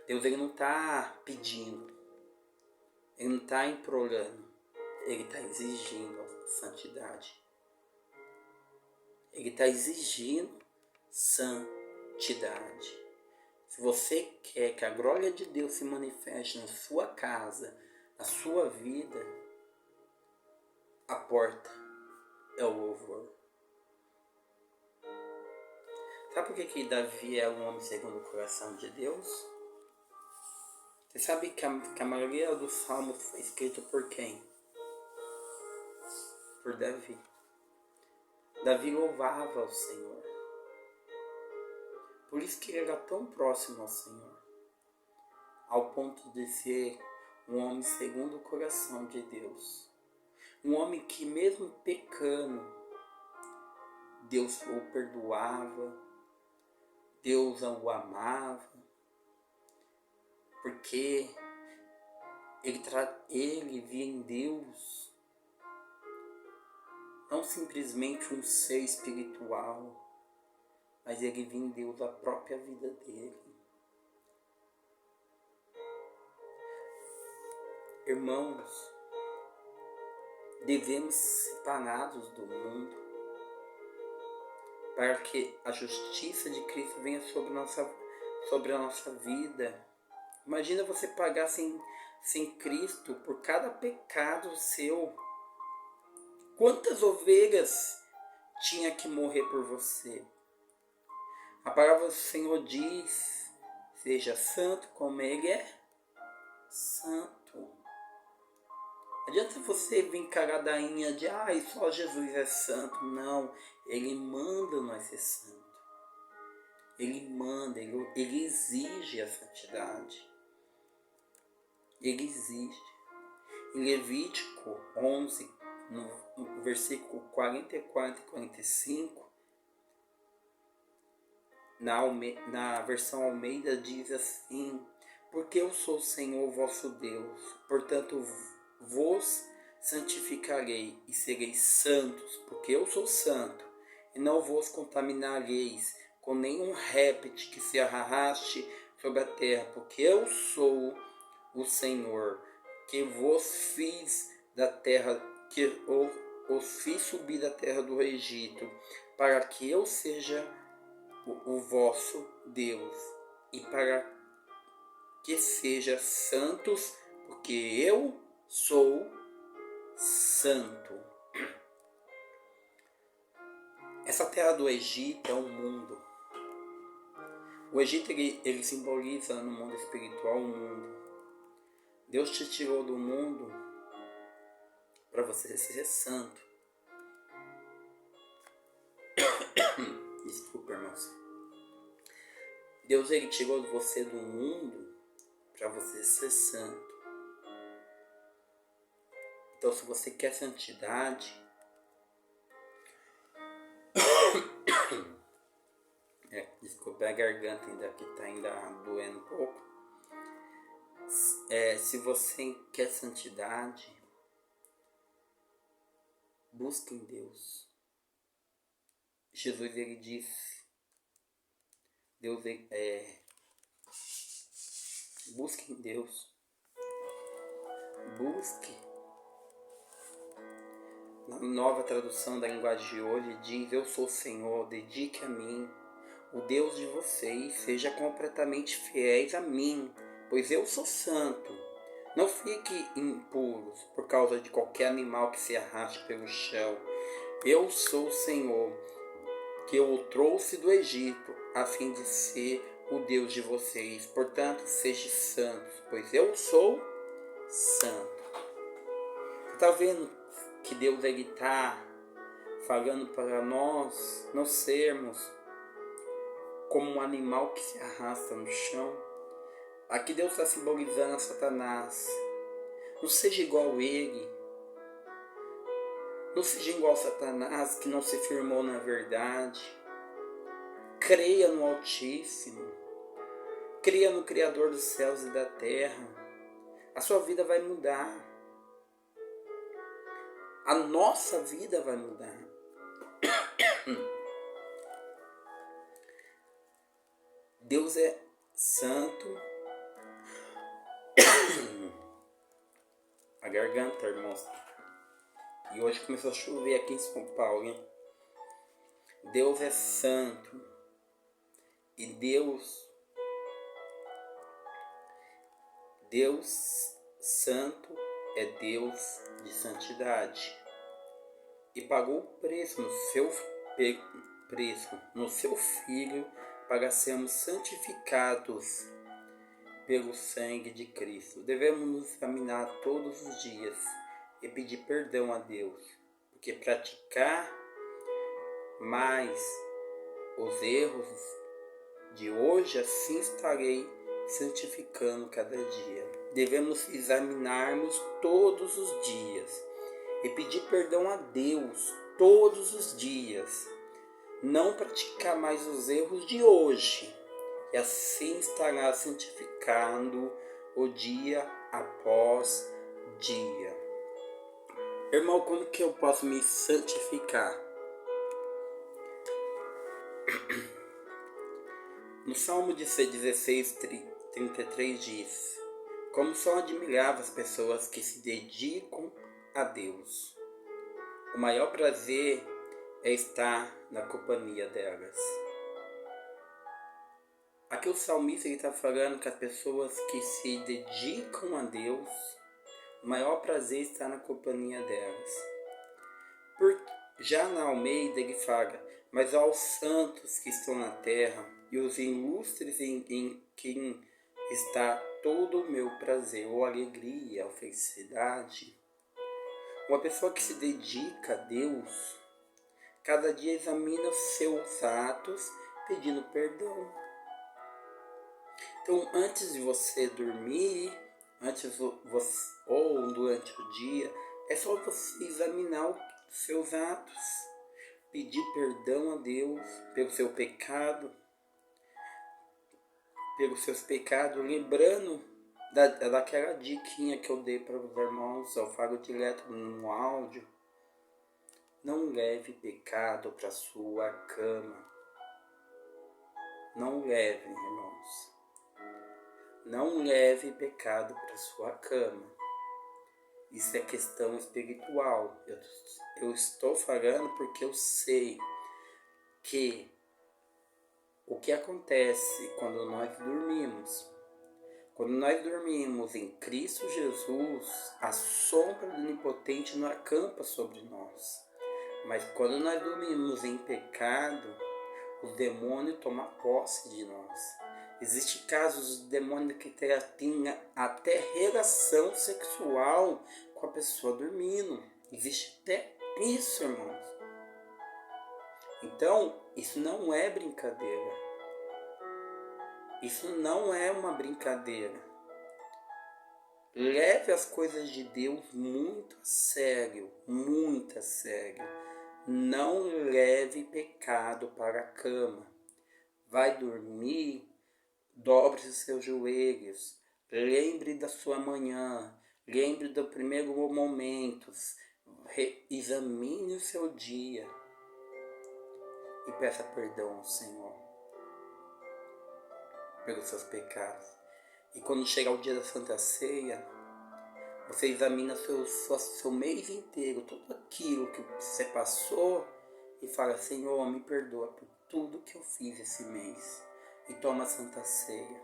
Deus, ele não está pedindo. Ele não está implorando. Ele está exigindo a santidade. Ele está exigindo santidade. Se você quer que a glória de Deus se manifeste na sua casa, na sua vida, a porta é o louvor. Sabe por que Davi é um homem segundo o coração de Deus? Você sabe que a maioria dos salmos foi escrito por quem? Por Davi. Davi louvava ao Senhor. Por isso que ele era tão próximo ao Senhor. Ao ponto de ser um homem segundo o coração de Deus. Um homem que mesmo pecando, Deus o perdoava. Deus o amava. Porque ele via em Deus não simplesmente um ser espiritual, mas ele via em Deus a própria vida dele. Irmãos, devemos ser separados do mundo para que a justiça de Cristo venha sobre a nossa vida. Imagina você pagar sem Cristo por cada pecado seu. Quantas ovelhas tinha que morrer por você? A palavra do Senhor diz, seja santo como Ele é santo. Não adianta você vir com a ladainha de, só Jesus é santo. Não, Ele manda nós ser santo. Ele manda, Ele exige a santidade. Ele exige. Em Levítico 11, no versículo 44 e 45, na versão Almeida diz assim: porque eu sou o Senhor vosso Deus, portanto vos santificarei e sereis santos, porque eu sou santo, e não vos contaminareis com nenhum réptil que se arraste sobre a terra, porque eu sou o Senhor, que vos fiz da terra, que os fiz subir da terra do Egito, para que eu seja o vosso Deus, e para que seja santos, porque eu sou santo. Essa terra do Egito é um mundo. O Egito ele simboliza no mundo espiritual um mundo. Deus te tirou do mundo para você ser santo. Desculpa, irmãos. Deus ele tirou você do mundo para você ser santo. Então, se você quer santidade, desculpa, a garganta ainda que está ainda doendo um pouco. Se você quer santidade, busque em Deus. Jesus ele disse, busque em Deus. Busque. Na nova tradução da linguagem de hoje diz: eu sou o Senhor, dedique a mim, o Deus de vocês, seja completamente fiéis a mim, pois eu sou santo. Não fique impuros por causa de qualquer animal que se arraste pelo chão. Eu sou o Senhor, que eu o trouxe do Egito, a fim de ser o Deus de vocês. Portanto, sejam santos, pois eu sou santo. Você está vendo que Deus está falando para nós não sermos como um animal que se arrasta no chão? Aqui Deus está simbolizando a Satanás. Não seja igual ele. Não seja igual a Satanás, que não se firmou na verdade. Creia no Altíssimo. Creia no Criador dos céus e da terra. A sua vida vai mudar. A nossa vida vai mudar. Deus é santo. A garganta, irmãos. E hoje começou a chover aqui em São Paulo, hein? Deus é santo. E Deus santo é Deus de santidade. E pagou o preço no seu Filho para sermos santificados pelo sangue de Cristo. Devemos nos examinar todos os dias e pedir perdão a Deus, porque praticar mais os erros de hoje, assim estarei santificando cada dia. Devemos examinarmos todos os dias e pedir perdão a Deus todos os dias. Não praticar mais os erros de hoje, e assim estará santificando o dia após dia. Irmão, como que eu posso me santificar? No Salmo de 16:33 diz: como são admiráveis as pessoas que se dedicam a Deus. O maior prazer é estar na companhia delas. Aqui o salmista está falando que as pessoas que se dedicam a Deus, o maior prazer está na companhia delas. Já na Almeida ele fala: mas aos santos que estão na terra e os ilustres em quem está todo o meu prazer, ou alegria, ou felicidade. Uma pessoa que se dedica a Deus, cada dia examina os seus atos pedindo perdão. Então, antes de você dormir, ou durante o dia, É só você examinar os seus atos, pedir perdão a Deus pelo seu pecado, pelos seus pecados, lembrando daquela diquinha que eu dei para os irmãos, eu falo direto no áudio. Não leve pecado para sua cama. Não leve, irmãos. Não leve pecado para sua cama. Isso é questão espiritual. Eu estou falando porque eu sei que o que acontece quando nós dormimos? Quando nós dormimos em Cristo Jesus, a sombra do Onipotente não acampa sobre nós. Mas quando nós dormimos em pecado, o demônio toma posse de nós. Existem casos de demônio que tem até relação sexual com a pessoa dormindo. Existe até isso, irmãos. Então, isso não é brincadeira. Isso não é uma brincadeira. Leve as coisas de Deus muito a sério, muito a sério. Não leve pecado para a cama. Vai dormir, dobre os seus joelhos. Lembre da sua manhã. Lembre do primeiro momento. Examine o seu dia. E peça perdão ao Senhor pelos seus pecados. E quando chegar o dia da Santa Ceia, você examina seu mês inteiro, tudo aquilo que você passou e fala: Senhor, me perdoa por tudo que eu fiz esse mês. E toma a Santa Ceia.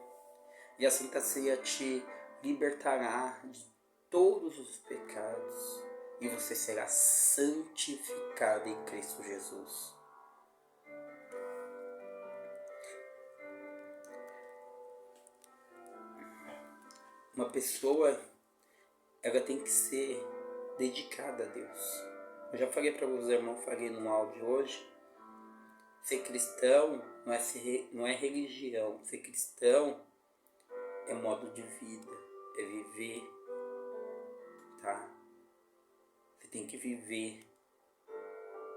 E a Santa Ceia te libertará de todos os pecados. E você será santificado em Cristo Jesus. Uma pessoa, ela tem que ser dedicada a Deus. Eu já falei para os irmãos, falei no áudio hoje, ser cristão não é religião. Ser cristão é modo de vida, é viver, tá? Você tem que viver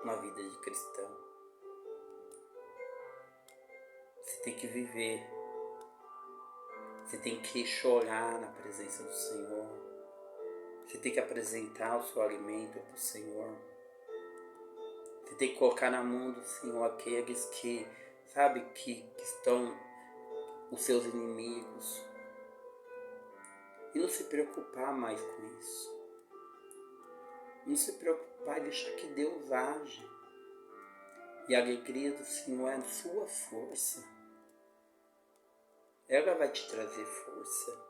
uma vida de cristão. Você tem que viver. Você tem que chorar na presença do Senhor. Você tem que apresentar o seu alimento para o Senhor. Você tem que colocar na mão do Senhor aqueles que, sabe, que estão os seus inimigos. E não se preocupar mais com isso. Não se preocupar e deixar que Deus age. E a alegria do Senhor é a sua força. Ela vai te trazer força.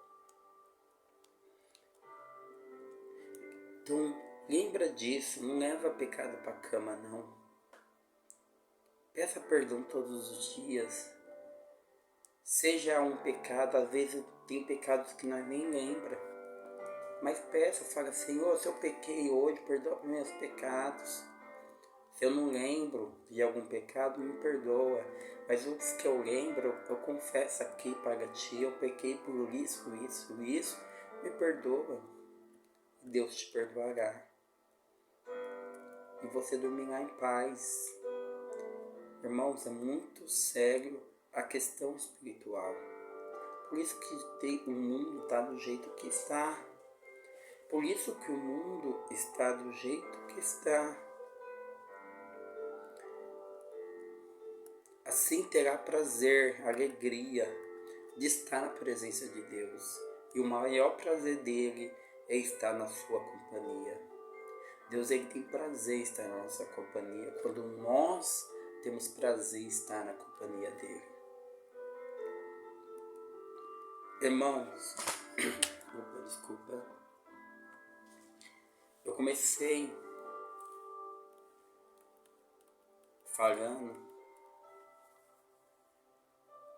Então, lembra disso. Não leva pecado para a cama, não. Peça perdão todos os dias. Seja um pecado, às vezes tem pecados que nós nem lembra. Mas peça, fala: Senhor, se eu pequei hoje, perdoa meus pecados. Se eu não lembro de algum pecado, me perdoa. Mas os que eu lembro, eu confesso aqui para ti, eu pequei por isso, me perdoa. Deus te perdoará. E você dormirá em paz. Irmãos, é muito sério a questão espiritual. Por isso que o mundo está do jeito que está. Por isso que o mundo está do jeito que está. Assim terá prazer, alegria de estar na presença de Deus. E o maior prazer dele é estar na sua companhia. Deus, ele tem prazer em estar na nossa companhia quando nós temos prazer em estar na companhia dele. Irmãos, desculpa. Eu comecei falando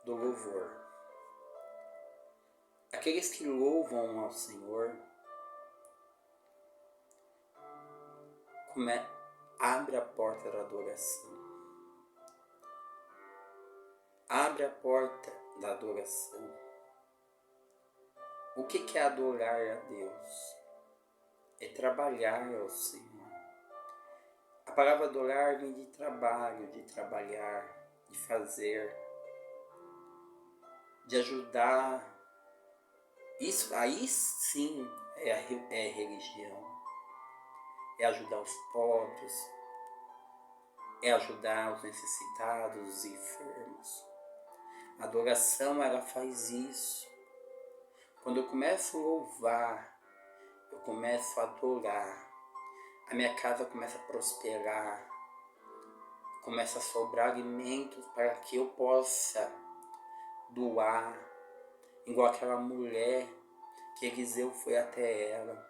do louvor. Aqueles que louvam ao Senhor, abre a porta da adoração. Abre a porta da adoração. O que é adorar a Deus? é trabalhar ao Senhor. A palavra adorar vem de trabalho, de trabalhar, de fazer, de ajudar. Isso aí sim é religião. É ajudar os pobres, é ajudar os necessitados, os enfermos. A adoração, ela faz isso. Quando eu começo a louvar, eu começo a adorar, a minha casa começa a prosperar, começa a sobrar alimentos para que eu possa doar, igual aquela mulher que Eliseu foi até ela.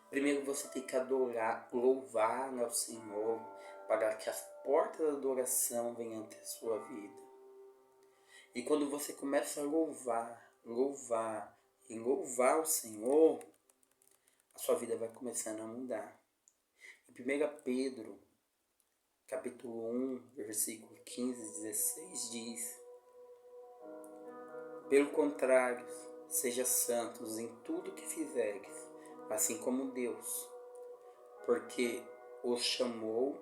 Primeiro você tem que adorar, louvar ao Senhor, para que as portas da adoração venham até a sua vida. E quando você começa a louvar e louvar o Senhor, a sua vida vai começando a mudar. Em 1 Pedro, capítulo 1, versículo 15 e 16 diz: pelo contrário, seja santos em tudo que fizeres, assim como Deus, porque os chamou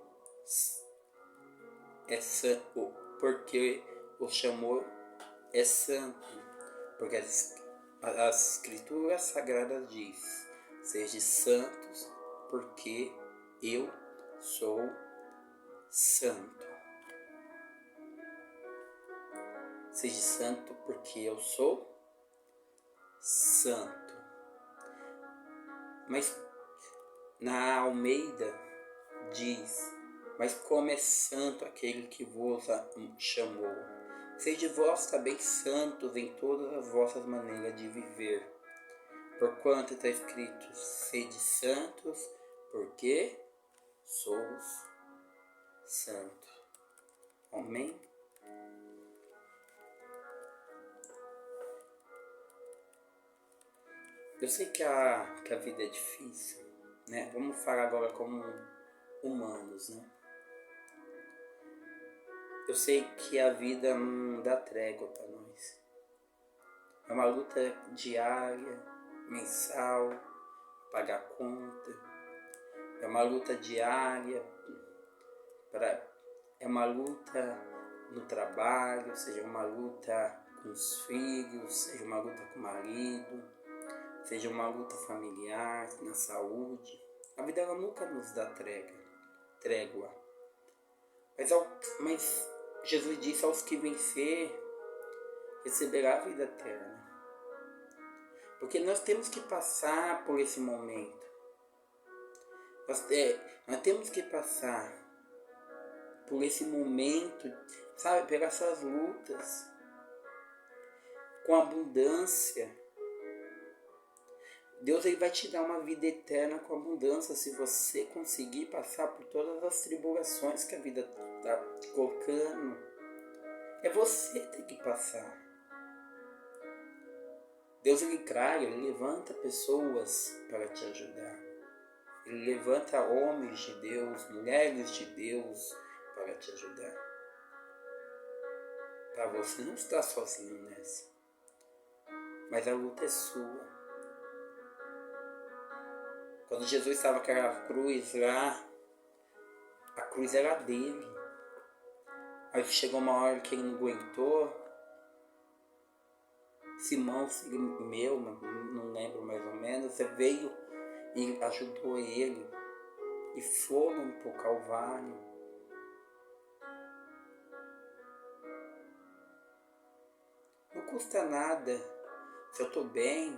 é santo, porque as escrituras sagradas diz: sejam santos, porque eu sou santo. Seja santo, porque eu sou santo. Mas na Almeida diz: mas como é santo aquele que vos chamou. Sede vós também santos em todas as vossas maneiras de viver. Porquanto está escrito: sede santos, porque sois santos. Amém? Eu sei que a vida é difícil, né? Vamos falar agora como humanos, né? Eu sei que a vida não dá trégua para nós. É uma luta diária, mensal, pagar conta. É uma luta diária, é uma luta no trabalho, seja uma luta com os filhos, seja uma luta com o marido, seja uma luta familiar, na saúde. A vida ela nunca nos dá trégua. Mas Jesus disse: aos que vencer, receberá a vida eterna. Porque nós temos que passar por esse momento. Nós temos que passar por esse momento, sabe, pelas suas lutas, com abundância. Deus ele vai te dar uma vida eterna com abundância se você conseguir passar por todas as tribulações que a vida está te colocando. É você que tem que passar. Deus ele cria, ele levanta pessoas para te ajudar. Ele levanta homens de Deus, mulheres de Deus para te ajudar. Para você não estar sozinho nessa. Mas a luta é sua. Quando Jesus estava com aquela cruz lá, a cruz era dele. Aí chegou uma hora que ele não aguentou. Simão, meu, não lembro mais ou menos, veio e ajudou ele. E foram para o Calvário. Não custa nada, se eu estou bem,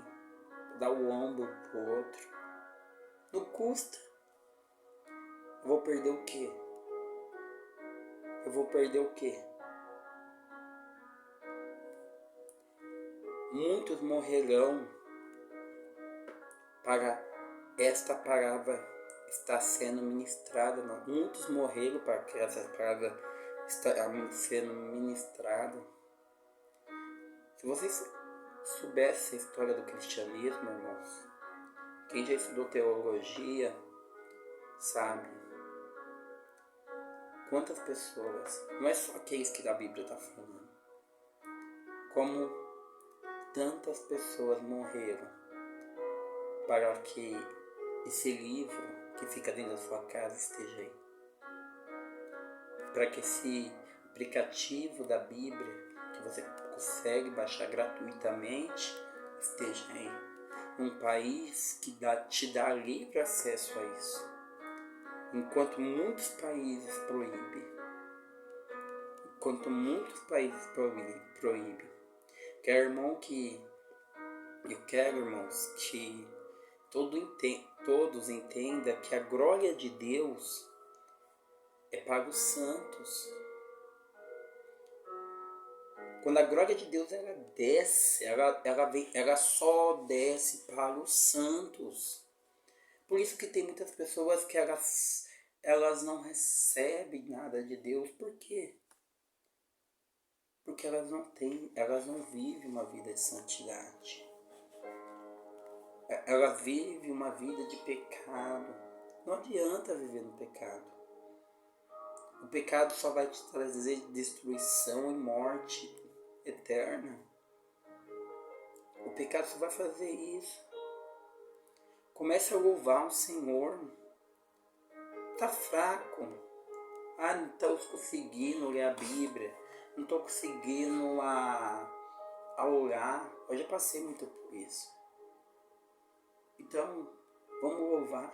dar o ombro pro outro. Não custa. Eu vou perder o quê? Muitos morrerão para esta palavra estar sendo ministrada. Muitos morreram para que essa palavra está sendo ministrada. Se vocês soubessem a história do cristianismo, irmãos, quem já estudou teologia sabe quantas pessoas, não é só aqueles que a Bíblia está falando, como tantas pessoas morreram para que esse livro que fica dentro da sua casa esteja aí. Para que esse aplicativo da Bíblia, que você consegue baixar gratuitamente, esteja aí. Um país que te dá livre acesso a isso. Enquanto muitos países proíbem. Eu quero, irmãos, que todos entendam que a glória de Deus é para os santos. Quando a glória de Deus ela desce, ela só desce para os santos. Por isso que tem muitas pessoas que elas não recebem nada de Deus. Por quê? Porque elas não vivem uma vida de santidade. Ela vive uma vida de pecado. Não adianta viver no pecado. O pecado só vai te trazer destruição e morte eterna. O pecado só vai fazer isso. Comece a louvar o Senhor. Tá fraco. Não estou conseguindo ler a Bíblia. Não estou conseguindo a orar. Eu já passei muito por isso. Então, vamos louvar.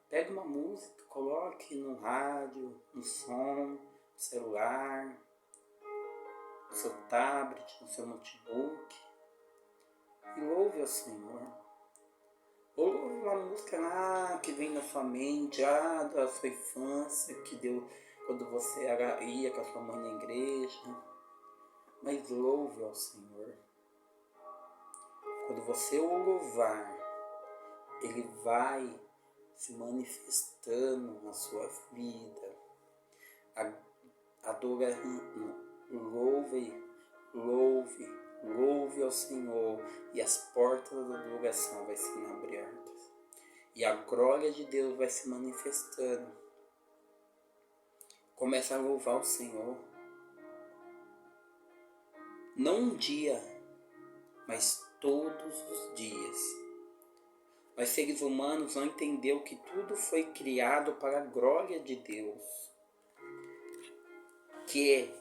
Pega uma música, coloque no rádio, no som, no celular, no seu tablet, no seu notebook. E louve ao Senhor. Ou louve uma música lá que vem na sua mente, da sua infância, que deu quando você ia com a sua mãe na igreja. Mas louve ao Senhor. Quando você o louvar, Ele vai se manifestando na sua vida. Louve ao Senhor, e as portas da adoração vai sendo abertas. E a glória de Deus vai se manifestando. Começa a louvar o Senhor. Não um dia, mas todos os dias. Nós seres humanos não entendemos que tudo foi criado para a glória de Deus. Que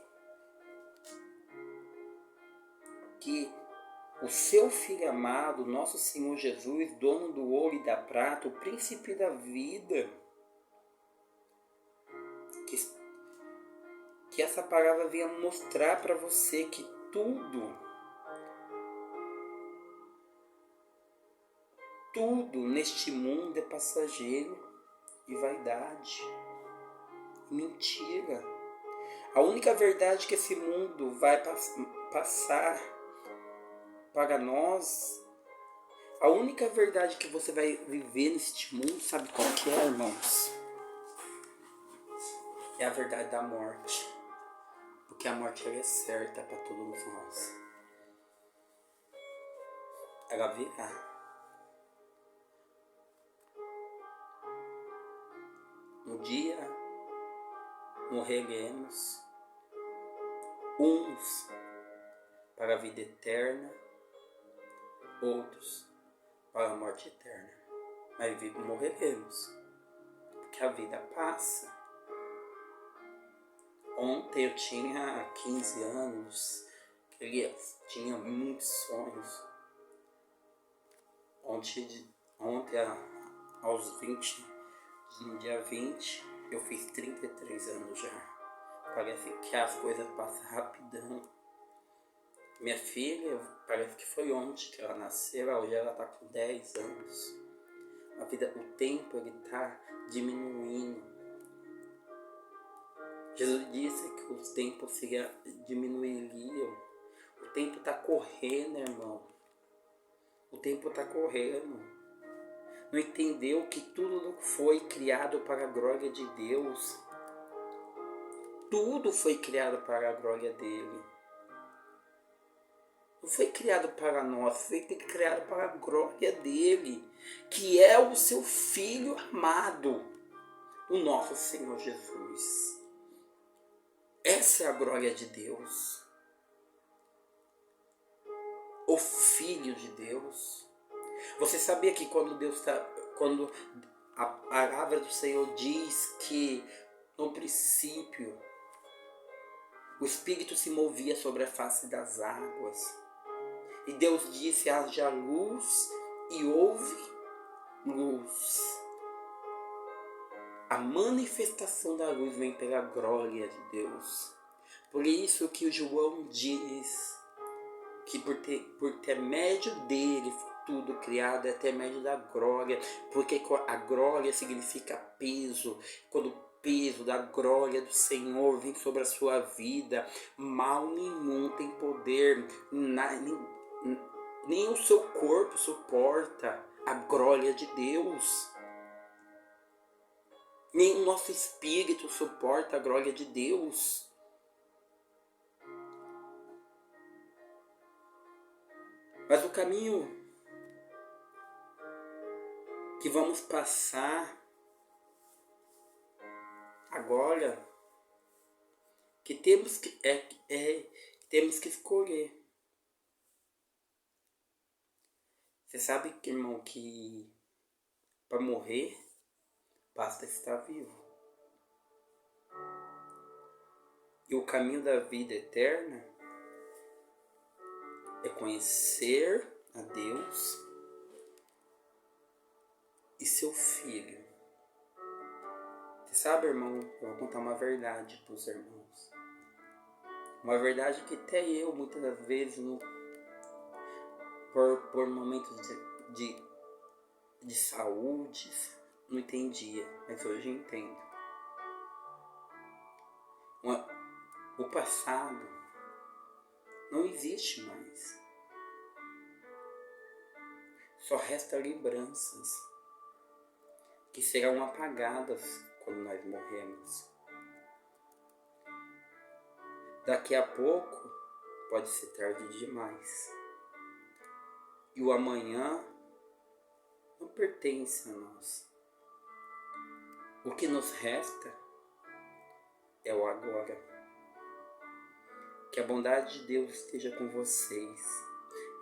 o seu Filho amado, nosso Senhor Jesus, dono do ouro e da prata, o príncipe da vida, que essa palavra venha mostrar para você que tudo neste mundo é passageiro e vaidade, mentira. A única verdade que esse mundo vai passar para nós, a única verdade que você vai viver neste mundo, sabe qual que é, irmãos? É a verdade da morte. Porque a morte ela é certa para todos nós. Ela virá. Um dia morreremos, uns para a vida eterna, outros para a morte eterna. Mas morreremos, porque a vida passa. Ontem eu tinha 15 anos, tinha muitos sonhos. Ontem aos 20, no dia 20, eu fiz 33 anos já. Parece que as coisas passam rapidão. Minha filha, parece que foi ontem que ela nasceu, hoje ela está com 10 anos. O tempo ele está diminuindo. Jesus disse que os tempos diminuiriam. O tempo está correndo, irmão. O tempo está correndo. Não entendeu que tudo foi criado para a glória de Deus. Tudo foi criado para a glória dele. Não foi criado para nós, foi criado para a glória dele, que é o seu Filho amado, o nosso Senhor Jesus. Essa é a glória de Deus. O Filho de Deus. Você sabia que quando a palavra do Senhor diz que no princípio o Espírito se movia sobre a face das águas, e Deus disse: haja luz, e houve luz. A manifestação da luz vem pela glória de Deus. Por isso que o João diz que por intermédio dele foi tudo criado, é intermédio da glória, porque a glória significa peso. Quando o peso da glória do Senhor vem sobre a sua vida, mal nenhum tem poder, nem o seu corpo suporta a glória de Deus. Nem o nosso espírito suporta a glória de Deus. Mas o caminho que vamos passar agora, que temos que escolher. Você sabe, irmão, que para morrer basta estar vivo. E o caminho da vida eterna é conhecer a Deus e seu Filho. Você sabe, irmão, eu vou contar uma verdade para os irmãos. Uma verdade que até eu, muitas das vezes, por momentos de saúde, não entendia, mas hoje eu entendo. O passado não existe mais. Só resta lembranças que serão apagadas quando nós morremos. Daqui a pouco pode ser tarde demais. E o amanhã não pertence a nós. O que nos resta é o agora. Que a bondade de Deus esteja com vocês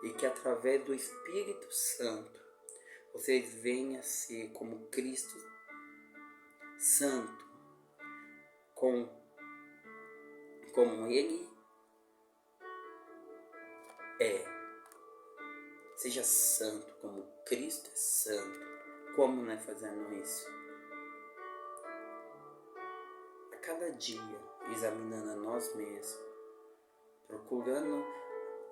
e que através do Espírito Santo vocês venham a ser como Cristo Santo, como Ele é. Seja santo como Cristo é santo. Como nós fazemos isso? A cada dia, examinando a nós mesmos, procurando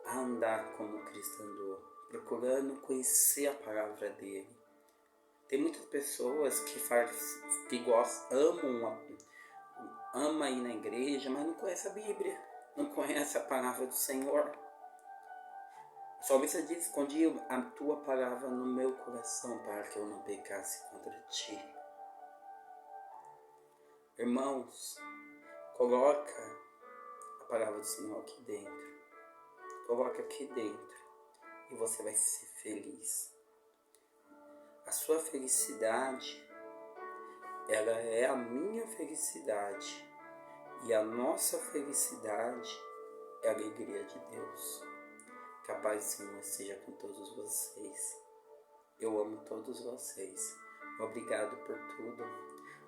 andar como Cristo andou, procurando conhecer a palavra dele. Tem muitas pessoas que amam ir na igreja, mas não conhecem a Bíblia, não conhecem a palavra do Senhor. O salmista diz: escondi a tua palavra no meu coração para que eu não pecasse contra ti. Irmãos, coloca a palavra do Senhor aqui dentro. Coloca aqui dentro e você vai ser feliz. A sua felicidade, ela é a minha felicidade. E a nossa felicidade é a alegria de Deus. Que a paz do Senhor esteja com todos vocês. Eu amo todos vocês. Obrigado por tudo.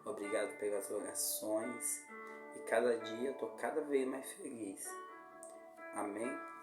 Obrigado pelas orações. E cada dia eu estou cada vez mais feliz. Amém?